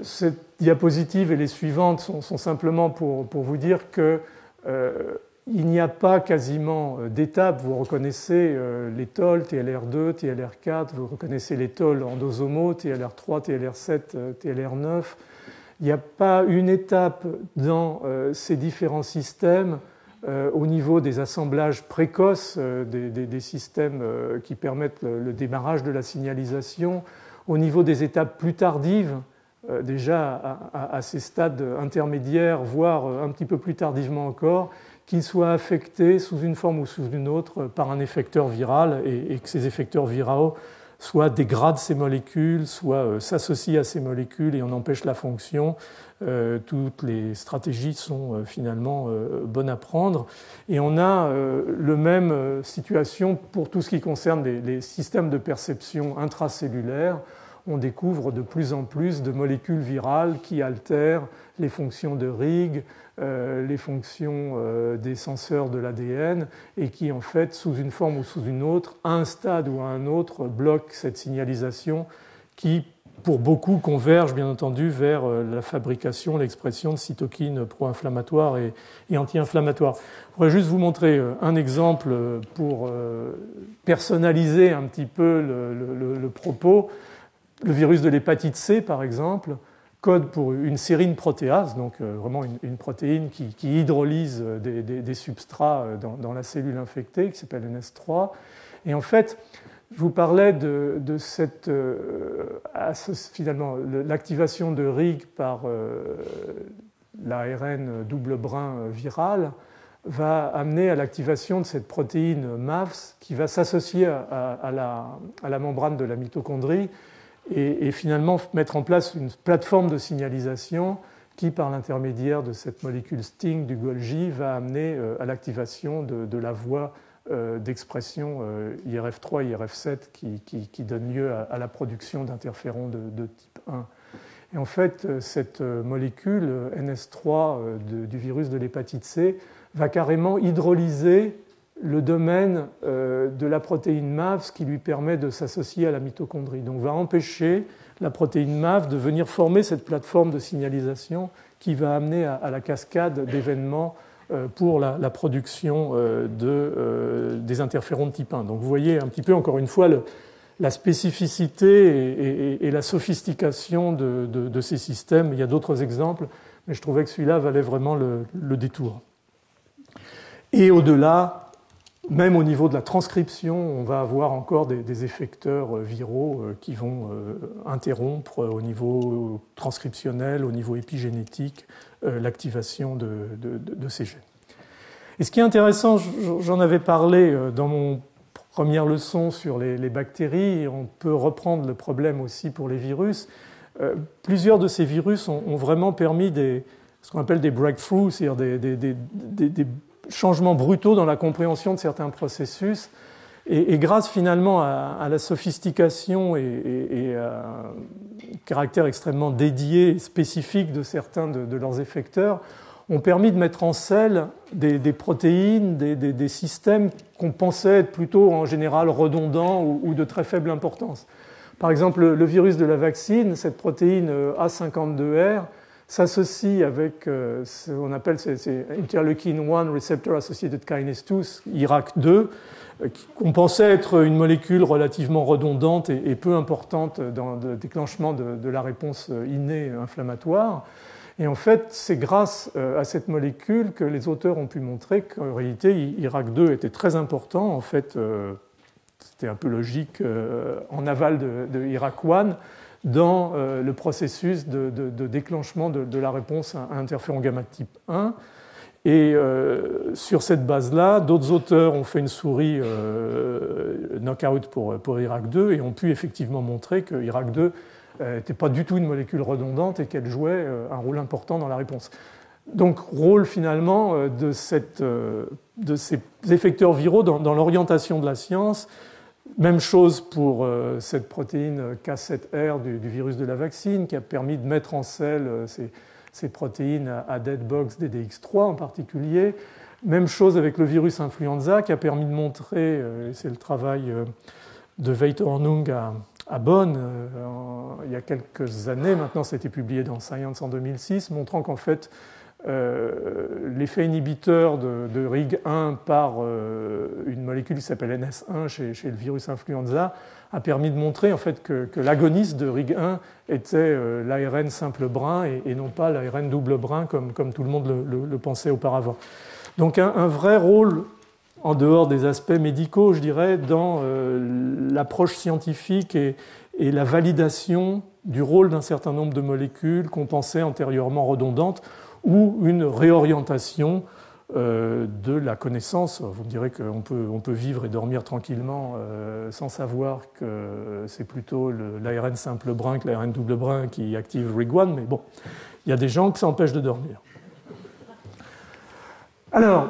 Cette diapositive et les suivantes sont simplement pour vous dire que il n'y a pas quasiment d'étapes. Vous reconnaissez les tolls, TLR2, TLR4, vous reconnaissez les tolls endosomaux, TLR3, TLR7, TLR9. Il n'y a pas une étape dans ces différents systèmes au niveau des assemblages précoces des systèmes qui permettent le démarrage de la signalisation, au niveau des étapes plus tardives, déjà à ces stades intermédiaires, voire un petit peu plus tardivement encore, qui soient affectés sous une forme ou sous une autre par un effecteur viral et que ces effecteurs viraux soit dégradent ces molécules, soit s'associent à ces molécules et en empêchent la fonction. Toutes les stratégies sont finalement bonnes à prendre. Et on a la même situation pour tout ce qui concerne les systèmes de perception intracellulaires. On découvre de plus en plus de molécules virales qui altèrent les fonctions de RIG, les fonctions des senseurs de l'ADN et qui, en fait, sous une forme ou sous une autre, à un stade ou à un autre, bloquent cette signalisation qui, pour beaucoup, converge, bien entendu, vers la fabrication, l'expression de cytokines pro-inflammatoires et anti-inflammatoires. Je voudrais juste vous montrer un exemple pour personnaliser un petit peu le propos. Le virus de l'hépatite C, par exemple, code pour une sérine protéase, donc vraiment une protéine qui hydrolyse des substrats dans la cellule infectée, qui s'appelle NS3. Et en fait, je vous parlais de cette, finalement, l'activation de RIG par l'ARN double brin viral va amener à l'activation de cette protéine MAVS qui va s'associer à la membrane de la mitochondrie et finalement mettre en place une plateforme de signalisation qui, par l'intermédiaire de cette molécule STING du Golgi, va amener à l'activation de la voie d'expression IRF3, IRF7 qui donne lieu à la production d'interférons de type 1. Et en fait, cette molécule NS3 du virus de l'hépatite C va carrément hydrolyser le domaine de la protéine MAV qui lui permet de s'associer à la mitochondrie. Donc va empêcher la protéine MAV de venir former cette plateforme de signalisation qui va amener à la cascade d'événements pour la production des interférons de type 1. Donc vous voyez un petit peu, encore une fois, la spécificité et la sophistication de ces systèmes. Il y a d'autres exemples, mais je trouvais que celui-là valait vraiment le détour. Et au-delà, même au niveau de la transcription, on va avoir encore des effecteurs viraux qui vont interrompre au niveau transcriptionnel, au niveau épigénétique, l'activation de ces gènes. Et ce qui est intéressant, j'en avais parlé dans mon première leçon sur les bactéries, et on peut reprendre le problème aussi pour les virus. Plusieurs de ces virus ont vraiment permis ce qu'on appelle des breakthroughs, c'est-à-dire des changements brutaux dans la compréhension de certains processus. Et grâce finalement à la sophistication et à un caractère extrêmement dédié et spécifique de certains de leurs effecteurs, ont permis de mettre en selle des protéines, des systèmes qu'on pensait être plutôt en général redondants ou de très faible importance. Par exemple, le virus de la vaccine, cette protéine A52R, s'associe avec ce qu'on appelle interleukin 1 receptor associated kinase 2, IRAK2, qu'on pensait être une molécule relativement redondante et peu importante dans le déclenchement de la réponse innée inflammatoire. Et en fait, c'est grâce à cette molécule que les auteurs ont pu montrer qu'en réalité, IRAK2 était très important. En fait, c'était un peu logique en aval de IRAK1 dans le processus de déclenchement de la réponse à interféron gamma type 1. Et sur cette base-là, d'autres auteurs ont fait une souris knockout pour IRAK2 et ont pu effectivement montrer que IRAK2 n'était pas du tout une molécule redondante et qu'elle jouait un rôle important dans la réponse. Donc, rôle finalement de ces effecteurs viraux dans l'orientation de la science. Même chose pour cette protéine K7R du virus de la vaccine qui a permis de mettre en selle ces protéines à deadbox DDX3 en particulier. Même chose avec le virus influenza qui a permis de montrer, c'est le travail de Veit Hornung à Bonn il y a quelques années. Maintenant, ça a été publié dans Science en 2006, montrant qu'en fait, l'effet inhibiteur de RIG1 par une molécule qui s'appelle NS1 chez le virus influenza a permis de montrer en fait que l'agoniste de RIG1 était l'ARN simple brun et non pas l'ARN double brun comme tout le monde le pensait auparavant. Donc un vrai rôle en dehors des aspects médicaux, je dirais, dans l'approche scientifique et la validation du rôle d'un certain nombre de molécules qu'on pensait antérieurement redondantes ou une réorientation de la connaissance. Vous me direz qu'on peut vivre et dormir tranquillement sans savoir que c'est plutôt l'ARN simple brun que l'ARN double brun qui active RIG1, mais bon, il y a des gens que ça empêche de dormir. Alors,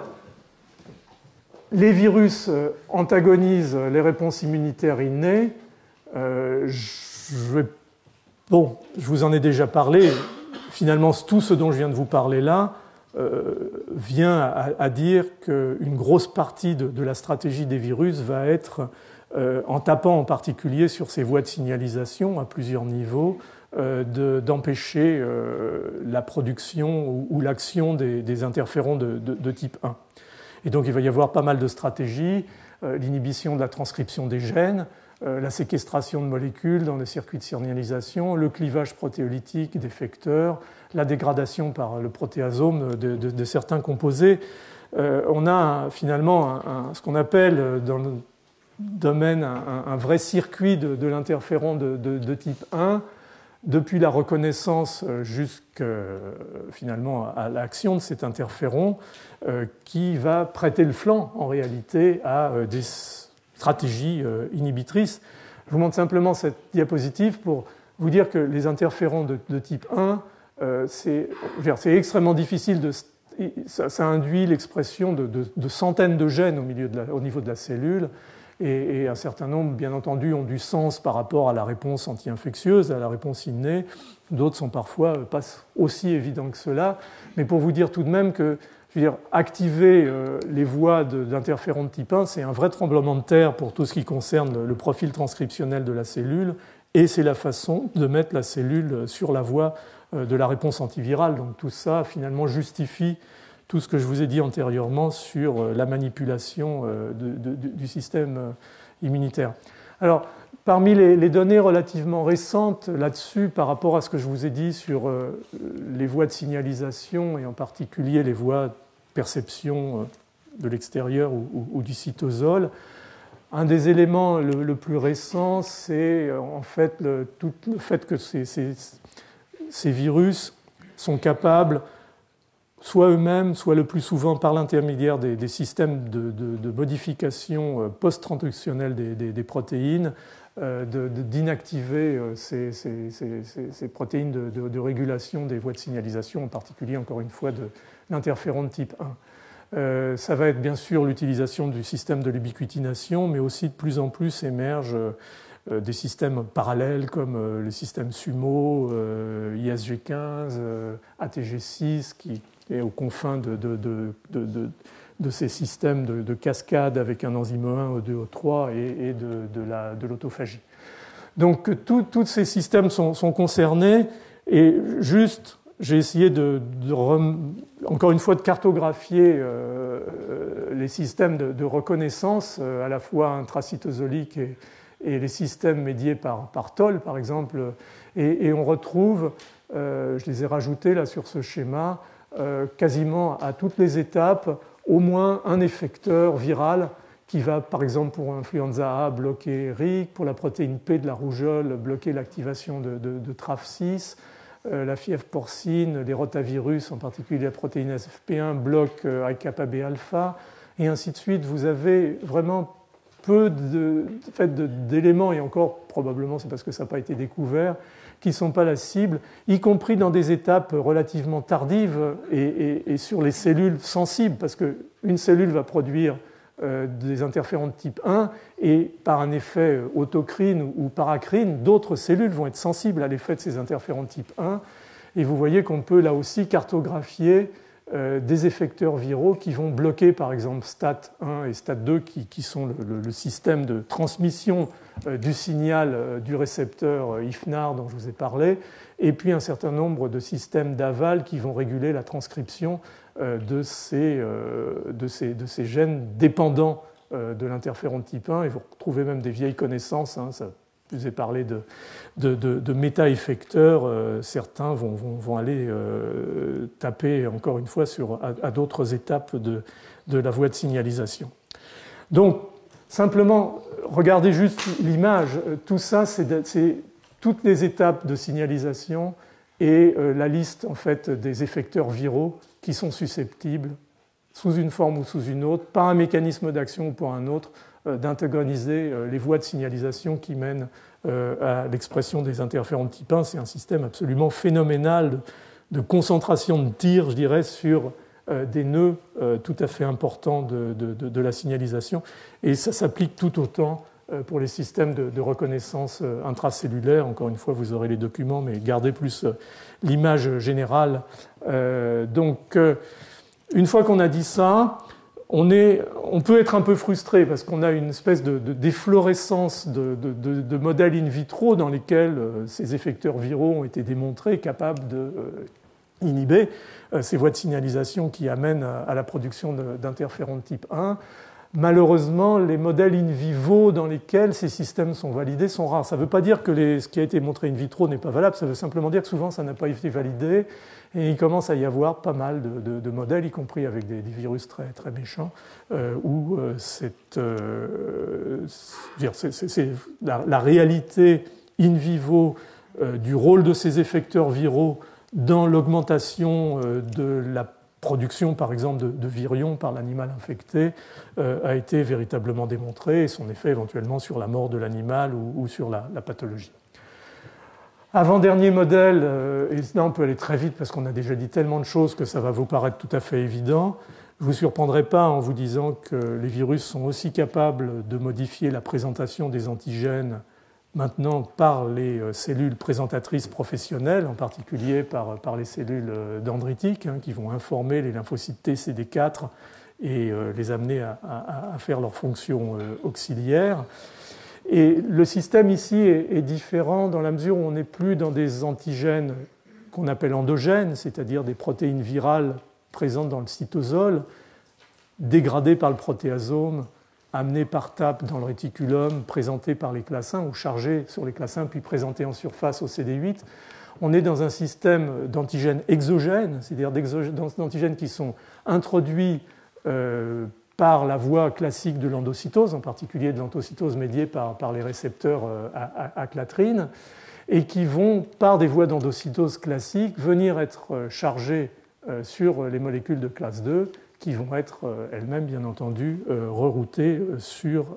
les virus antagonisent les réponses immunitaires innées. Je vous en ai déjà parlé. Finalement, tout ce dont je viens de vous parler là vient à dire qu'une grosse partie de la stratégie des virus va être, en tapant en particulier sur ces voies de signalisation à plusieurs niveaux, d'empêcher la production ou l'action des interférons de type 1. Et donc il va y avoir pas mal de stratégies, l'inhibition de la transcription des gènes, la séquestration de molécules dans les circuits de signalisation, le clivage protéolytique des facteurs, la dégradation par le protéasome de certains composés. On a finalement ce qu'on appelle dans le domaine un vrai circuit de l'interféron de type 1, depuis la reconnaissance jusqu'à finalement à l'action de cet interféron, qui va prêter le flanc en réalité à des stratégies inhibitrices. Je vous montre simplement cette diapositive pour vous dire que les interférons de type 1, c'est extrêmement difficile ça induit l'expression de centaines de gènes au niveau de la cellule, et un certain nombre, bien entendu, ont du sens par rapport à la réponse anti-infectieuse, à la réponse innée. D'autres sont parfois pas aussi évidents que cela. Mais pour vous dire tout de même que, activer les voies d'interférons de type 1, c'est un vrai tremblement de terre pour tout ce qui concerne le profil transcriptionnel de la cellule, et c'est la façon de mettre la cellule sur la voie de la réponse antivirale. Donc tout ça, finalement, justifie tout ce que je vous ai dit antérieurement sur la manipulation du système immunitaire. Alors, parmi les données relativement récentes là-dessus, par rapport à ce que je vous ai dit sur les voies de signalisation, et en particulier les voies de perception de l'extérieur ou du cytosol, un des éléments le plus récent, c'est en fait le fait que ces virus sont capables, soit eux-mêmes, soit le plus souvent par l'intermédiaire des systèmes de modification post-transcriptionnelle des protéines, d'inactiver ces protéines de régulation des voies de signalisation, en particulier, encore une fois, de l'interféron de type 1. Ça va être bien sûr l'utilisation du système de l'ubiquitination, mais aussi de plus en plus émergent des systèmes parallèles comme le système SUMO, ISG15, ATG6, qui est aux confins de ces systèmes de cascade avec un enzyme E1, E2, E3 et de l'autophagie. Donc tous ces systèmes sont concernés, et juste j'ai essayé encore une fois de cartographier les systèmes de reconnaissance à la fois intracytosoliques et les systèmes médiés par TOL par exemple, et on retrouve, je les ai rajoutés là sur ce schéma, quasiment à toutes les étapes, au moins un effecteur viral qui va, par exemple, pour influenza A, bloquer RIG, pour la protéine P de la rougeole, bloquer l'activation de TRAF6, la fièvre porcine, les rotavirus, en particulier la protéine SFP1, bloquent IKB-alpha, et ainsi de suite. Vous avez vraiment peu d'éléments, et encore, probablement, c'est parce que ça n'a pas été découvert, qui ne sont pas la cible, y compris dans des étapes relativement tardives et sur les cellules sensibles, parce qu'une cellule va produire des interférons de type 1, et par un effet autocrine ou paracrine, d'autres cellules vont être sensibles à l'effet de ces interférons de type 1, et vous voyez qu'on peut là aussi cartographier des effecteurs viraux qui vont bloquer par exemple STAT1 et STAT2 qui sont le système de transmission du signal du récepteur IFNAR dont je vous ai parlé, et puis un certain nombre de systèmes d'aval qui vont réguler la transcription de ces gènes dépendants de l'interféron de type 1, et vous retrouvez même des vieilles connaissances, hein, ça, je vous ai parlé de méta-effecteurs, certains vont aller taper encore une fois à d'autres étapes de la voie de signalisation. Donc, simplement, regardez juste l'image, tout ça, c'est toutes les étapes de signalisation et la liste en fait, des effecteurs viraux qui sont susceptibles, sous une forme ou sous une autre, par un mécanisme d'action ou par un autre, d'antagoniser les voies de signalisation qui mènent à l'expression des interférons de type 1. C'est un système absolument phénoménal de concentration de tir, je dirais, sur des nœuds tout à fait importants de la signalisation. Et ça s'applique tout autant pour les systèmes de reconnaissance intracellulaire. Encore une fois, vous aurez les documents, mais gardez plus l'image générale. Donc, une fois qu'on a dit ça, on peut être un peu frustré parce qu'on a une espèce d'efflorescence de modèles in vitro dans lesquels ces effecteurs viraux ont été démontrés capables d'inhiber ces voies de signalisation qui amènent à la production d'interférons de type 1. Malheureusement, les modèles in vivo dans lesquels ces systèmes sont validés sont rares. Ça ne veut pas dire que ce qui a été montré in vitro n'est pas valable, ça veut simplement dire que souvent ça n'a pas été validé. Et il commence à y avoir pas mal de modèles, y compris avec des virus très, très méchants, où la réalité in vivo du rôle de ces effecteurs viraux dans l'augmentation de la production, par exemple, de virions par l'animal infecté a été véritablement démontrée, et son effet éventuellement sur la mort de l'animal ou sur la pathologie. Avant-dernier modèle, et là on peut aller très vite parce qu'on a déjà dit tellement de choses que ça va vous paraître tout à fait évident. Je ne vous surprendrai pas en vous disant que les virus sont aussi capables de modifier la présentation des antigènes maintenant par les cellules présentatrices professionnelles, en particulier par les cellules dendritiques, hein, qui vont informer les lymphocytes T, CD4 et les amener à faire leurs fonctions auxiliaires. Et le système ici est différent dans la mesure où on n'est plus dans des antigènes qu'on appelle endogènes, c'est-à-dire des protéines virales présentes dans le cytosol, dégradées par le protéasome, amenées par TAP dans le réticulum, présentées par les classes 1 ou chargées sur les classes 1 puis présentées en surface au CD8. On est dans un système d'antigènes exogènes, c'est-à-dire d'antigènes qui sont introduits par la voie classique de l'endocytose, en particulier de l'endocytose médiée par les récepteurs à clatrine, et qui vont, par des voies d'endocytose classiques, venir être chargées sur les molécules de classe 2, qui vont être elles-mêmes, bien entendu, reroutées sur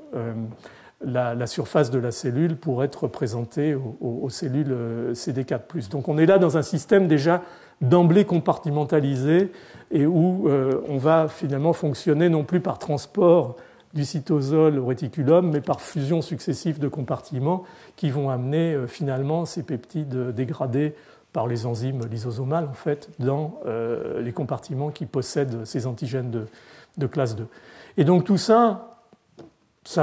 la surface de la cellule pour être présentées aux cellules CD4+. Donc on est là dans un système déjà d'emblée compartimentalisé et où on va finalement fonctionner non plus par transport du cytosol au réticulum, mais par fusion successive de compartiments qui vont amener finalement ces peptides dégradés par les enzymes lysosomales en fait, dans les compartiments qui possèdent ces antigènes de classe 2. Et donc tout ça, ce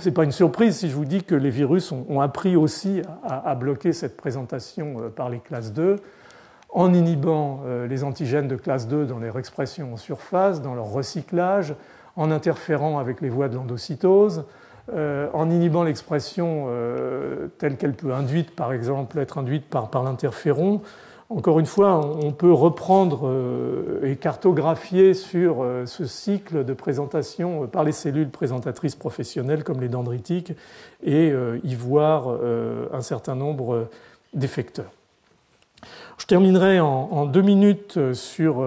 n'est pas une surprise si je vous dis que les virus ont appris aussi à bloquer cette présentation par les classes 2, en inhibant les antigènes de classe 2 dans leur expression en surface, dans leur recyclage, en interférant avec les voies de l'endocytose, en inhibant l'expression telle qu'elle peut être induite par l'interféron. Encore une fois, on peut reprendre et cartographier sur ce cycle de présentation par les cellules présentatrices professionnelles comme les dendritiques et y voir un certain nombre d'effecteurs. Je terminerai en 2 minutes sur,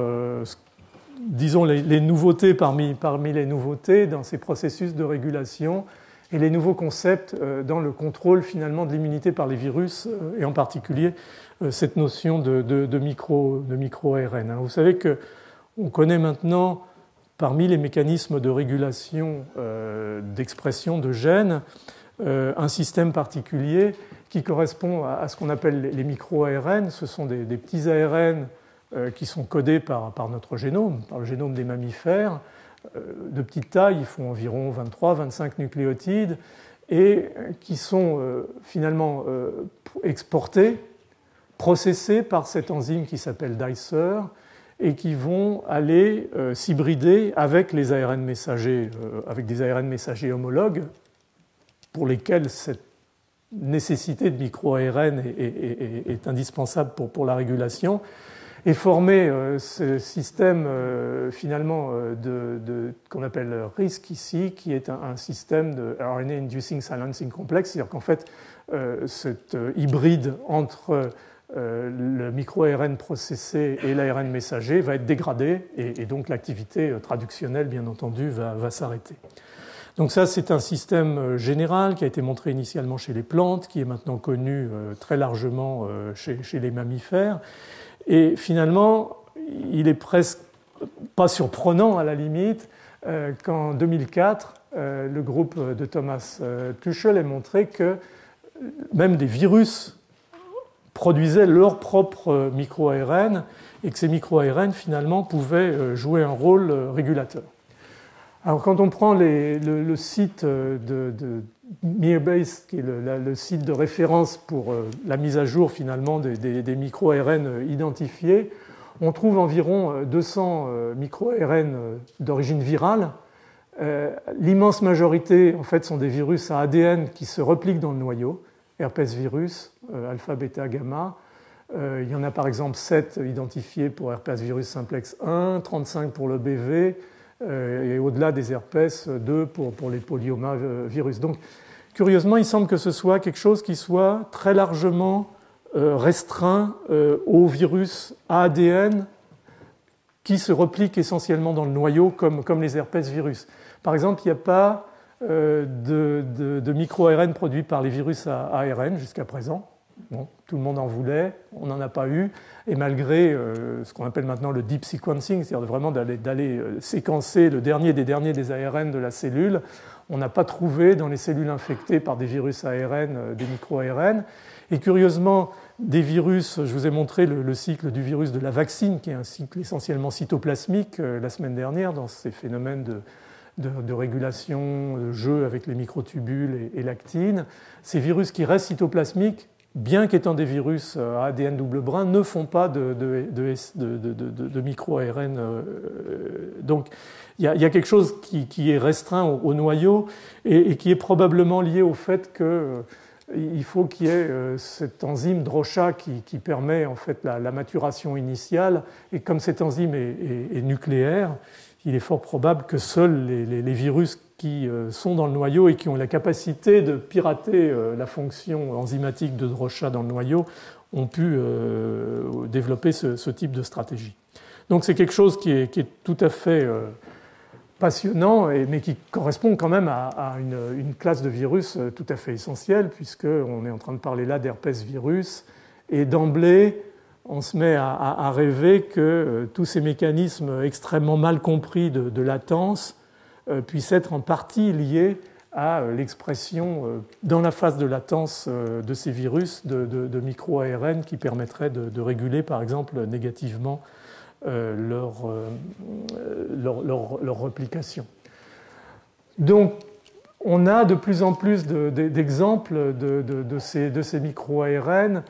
disons, les nouveautés parmi les nouveautés dans ces processus de régulation et les nouveaux concepts dans le contrôle finalement de l'immunité par les virus et en particulier cette notion de micro-ARN. Vous savez qu'on connaît maintenant parmi les mécanismes de régulation d'expression de gènes un système particulier qui correspond à ce qu'on appelle les micro-ARN. Ce sont des petits ARN qui sont codés par notre génome, par le génome des mammifères, de petite taille, ils font environ 23-25 nucléotides, et qui sont finalement exportés, processés par cette enzyme qui s'appelle Dicer, et qui vont aller s'hybrider avec les ARN messagers, avec des ARN messagers homologues, pour lesquels cette nécessité de micro-ARN est indispensable pour la régulation, et former ce système finalement qu'on appelle RISC ici, qui est un système de RNA Inducing Silencing Complex, c'est-à-dire qu'en fait, cet hybride entre le micro-ARN processé et l'ARN messager va être dégradé, et donc l'activité traductionnelle, bien entendu, va s'arrêter. Donc ça, c'est un système général qui a été montré initialement chez les plantes, qui est maintenant connu très largement chez les mammifères. Et finalement, il est presque pas surprenant à la limite qu'en 2004, le groupe de Thomas Tuchel ait montré que même des virus produisaient leur propre micro-ARN et que ces micro-ARN finalement pouvaient jouer un rôle régulateur. Alors quand on prend le site de Mirbase, qui est le site de référence pour la mise à jour finalement des micro-ARN identifiés, on trouve environ 200 micro-ARN d'origine virale. L'immense majorité en fait sont des virus à ADN qui se repliquent dans le noyau, herpès virus, alpha, bêta, gamma. Il y en a par exemple 7 identifiés pour herpès virus simplex 1, 35 pour le BV, et au-delà des herpès, 2 pour les polyomavirus. Donc, curieusement, il semble que ce soit quelque chose qui soit très largement restreint aux virus ADN qui se repliquent essentiellement dans le noyau, comme les herpès virus. Par exemple, il n'y a pas de micro-ARN produits par les virus à ARN jusqu'à présent. Bon, tout le monde en voulait, on n'en a pas eu, et malgré ce qu'on appelle maintenant le deep sequencing, c'est-à-dire vraiment d'aller séquencer le dernier des ARN de la cellule, on n'a pas trouvé dans les cellules infectées par des virus ARN des micro-ARN. Et curieusement, des virus, je vous ai montré le cycle du virus de la vaccine, qui est un cycle essentiellement cytoplasmique la semaine dernière, dans ces phénomènes de régulation, de jeu avec les microtubules et l'actine. Ces virus qui restent cytoplasmiques, bien qu'étant des virus à ADN double brin, ne font pas de micro-ARN. Donc il y a quelque chose qui est restreint au noyau et qui est probablement lié au fait qu'il faut qu'il y ait cette enzyme DROCHA qui permet en fait la maturation initiale. Et comme cette enzyme est nucléaire, il est fort probable que seuls les virus qui sont dans le noyau et qui ont la capacité de pirater la fonction enzymatique de DROCHA dans le noyau ont pu développer ce type de stratégie. Donc c'est quelque chose qui est tout à fait passionnant, mais qui correspond quand même à une classe de virus tout à fait essentielle, puisqu'on est en train de parler là d'herpès virus, et d'emblée, on se met à rêver que tous ces mécanismes extrêmement mal compris de latence puissent être en partie liés à l'expression dans la phase de latence de ces virus de micro-ARN qui permettraient de réguler par exemple négativement leur replication. Donc on a de plus en plus d'exemples de ces micro-ARN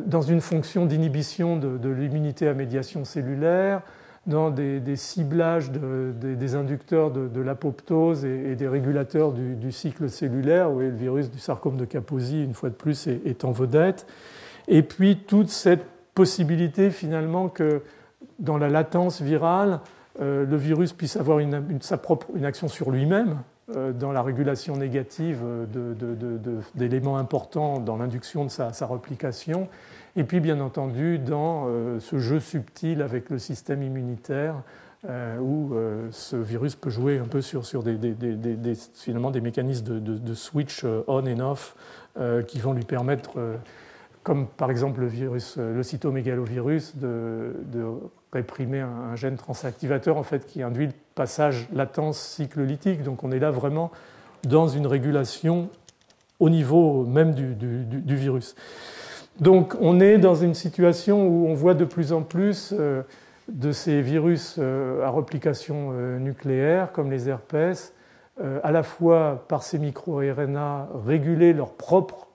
dans une fonction d'inhibition de l'immunité à médiation cellulaire, dans des ciblages des inducteurs de l'apoptose et des régulateurs du cycle cellulaire, où le virus du sarcome de Kaposi, une fois de plus, est en vedette. Et puis toute cette possibilité finalement que dans la latence virale, le virus puisse avoir une action sur lui-même, dans la régulation négative d'éléments importants dans l'induction de sa replication, et puis bien entendu dans ce jeu subtil avec le système immunitaire où ce virus peut jouer un peu sur finalement des mécanismes de switch on and off qui vont lui permettre, comme par exemple le cytomégalovirus, de réprimer un gène transactivateur en fait, qui induit le passage latence cycle lytique. Donc on est là vraiment dans une régulation au niveau même du virus. Donc on est dans une situation où on voit de plus en plus de ces virus à replication nucléaire, comme les herpès, à la fois par ces micro-RNA réguler leur propre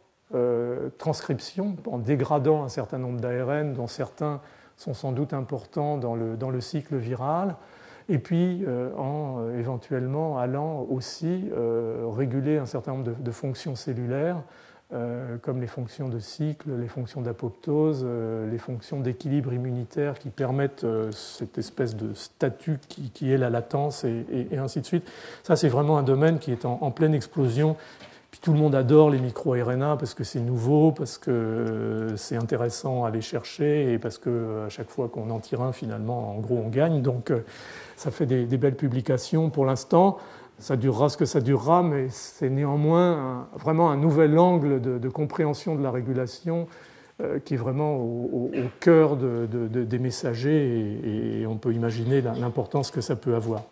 transcription en dégradant un certain nombre d'ARN, dont certains sont sans doute importants dans le cycle viral, et puis en éventuellement allant aussi réguler un certain nombre de fonctions cellulaires, comme les fonctions de cycle, les fonctions d'apoptose, les fonctions d'équilibre immunitaire qui permettent cette espèce de statut qui est la latence, et ainsi de suite. Ça, c'est vraiment un domaine qui est en pleine explosion. Puis tout le monde adore les micro-RNA parce que c'est nouveau, parce que c'est intéressant à aller chercher et parce qu'à chaque fois qu'on en tire un, finalement, en gros, on gagne. Donc ça fait des belles publications pour l'instant. Ça durera ce que ça durera, mais c'est néanmoins vraiment un nouvel angle de compréhension de la régulation qui est vraiment au cœur des messagers, et on peut imaginer l'importance que ça peut avoir.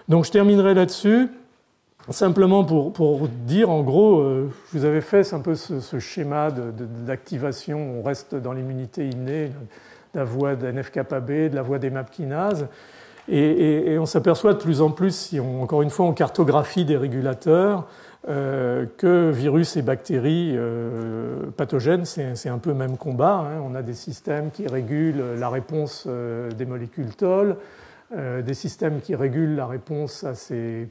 Donc je terminerai là-dessus. Simplement pour dire, en gros, je vous avais fait un peu ce schéma d'activation. On reste dans l'immunité innée, de la voie de NF-κB, de la voie des MAP kinases. Et on s'aperçoit de plus en plus, si encore une fois on cartographie des régulateurs, que virus et bactéries pathogènes, c'est un peu le même combat. Hein. On a des systèmes qui régulent la réponse des molécules TOL, des systèmes qui régulent la réponse à ces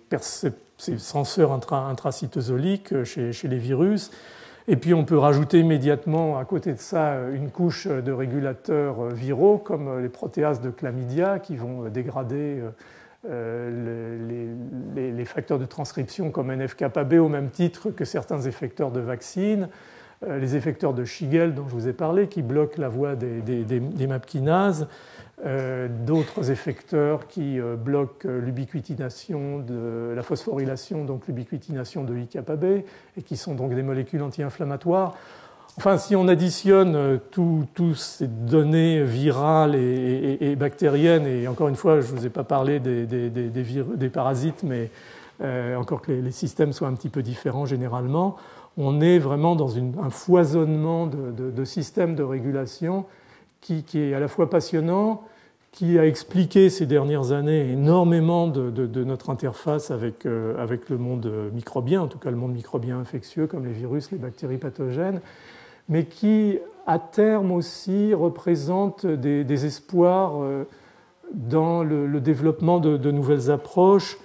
senseurs intracytosoliques chez les virus. Et puis on peut rajouter immédiatement à côté de ça une couche de régulateurs viraux comme les protéases de chlamydia qui vont dégrader les facteurs de transcription comme NF-κB au même titre que certains effecteurs de vaccines, les effecteurs de Shigel dont je vous ai parlé qui bloquent la voie des MAP kinases, d'autres effecteurs qui bloquent l'ubiquitination de la phosphorylation, donc l'ubiquitination de IκB, et qui sont donc des molécules anti-inflammatoires. Enfin, si on additionne toutes ces données virales et bactériennes, et encore une fois, je ne vous ai pas parlé des parasites, mais encore que les systèmes soient un petit peu différents généralement, on est vraiment dans un foisonnement de systèmes de régulation qui est à la fois passionnant, qui a expliqué ces dernières années énormément de notre interface avec le monde microbien, en tout cas le monde microbien infectieux comme les virus, les bactéries pathogènes, mais qui à terme aussi représente des espoirs dans le développement de nouvelles approches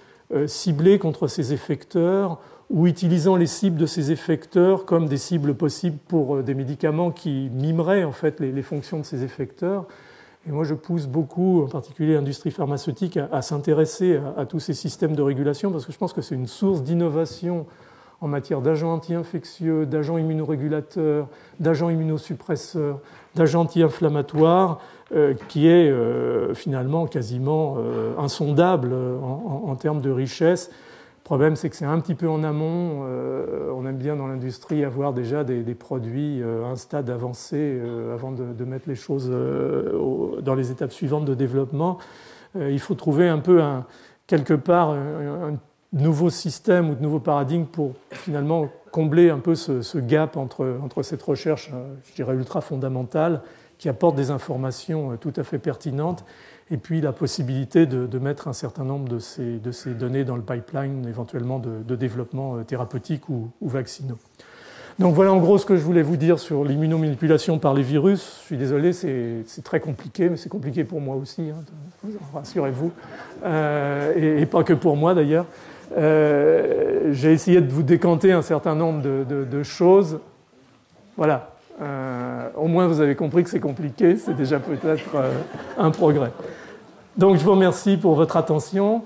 ciblées contre ces effecteurs ou utilisant les cibles de ces effecteurs comme des cibles possibles pour des médicaments qui mimeraient en fait les fonctions de ces effecteurs. Et moi, je pousse beaucoup, en particulier l'industrie pharmaceutique, à s'intéresser à tous ces systèmes de régulation parce que je pense que c'est une source d'innovation en matière d'agents anti-infectieux, d'agents immunorégulateurs, d'agents immunosuppresseurs, d'agents anti-inflammatoires qui est finalement quasiment insondable en termes de richesse. Le problème, c'est que c'est un petit peu en amont. On aime bien dans l'industrie avoir déjà des produits à un stade avancé avant de mettre les choses dans les étapes suivantes de développement. Il faut trouver un peu quelque part un nouveau système ou de nouveau paradigme pour finalement combler un peu ce gap entre cette recherche, je dirais, ultra fondamentale qui apporte des informations tout à fait pertinentes et puis la possibilité de mettre un certain nombre de ces données dans le pipeline, éventuellement de développement thérapeutique ou vaccinaux. Donc voilà en gros ce que je voulais vous dire sur l'immunomanipulation par les virus. Je suis désolé, c'est très compliqué, mais c'est compliqué pour moi aussi, hein, rassurez-vous, et pas que pour moi d'ailleurs. J'ai essayé de vous décanter un certain nombre de choses. Voilà. Au moins vous avez compris que c'est compliqué, c'est déjà peut-être un progrès. Donc je vous remercie pour votre attention.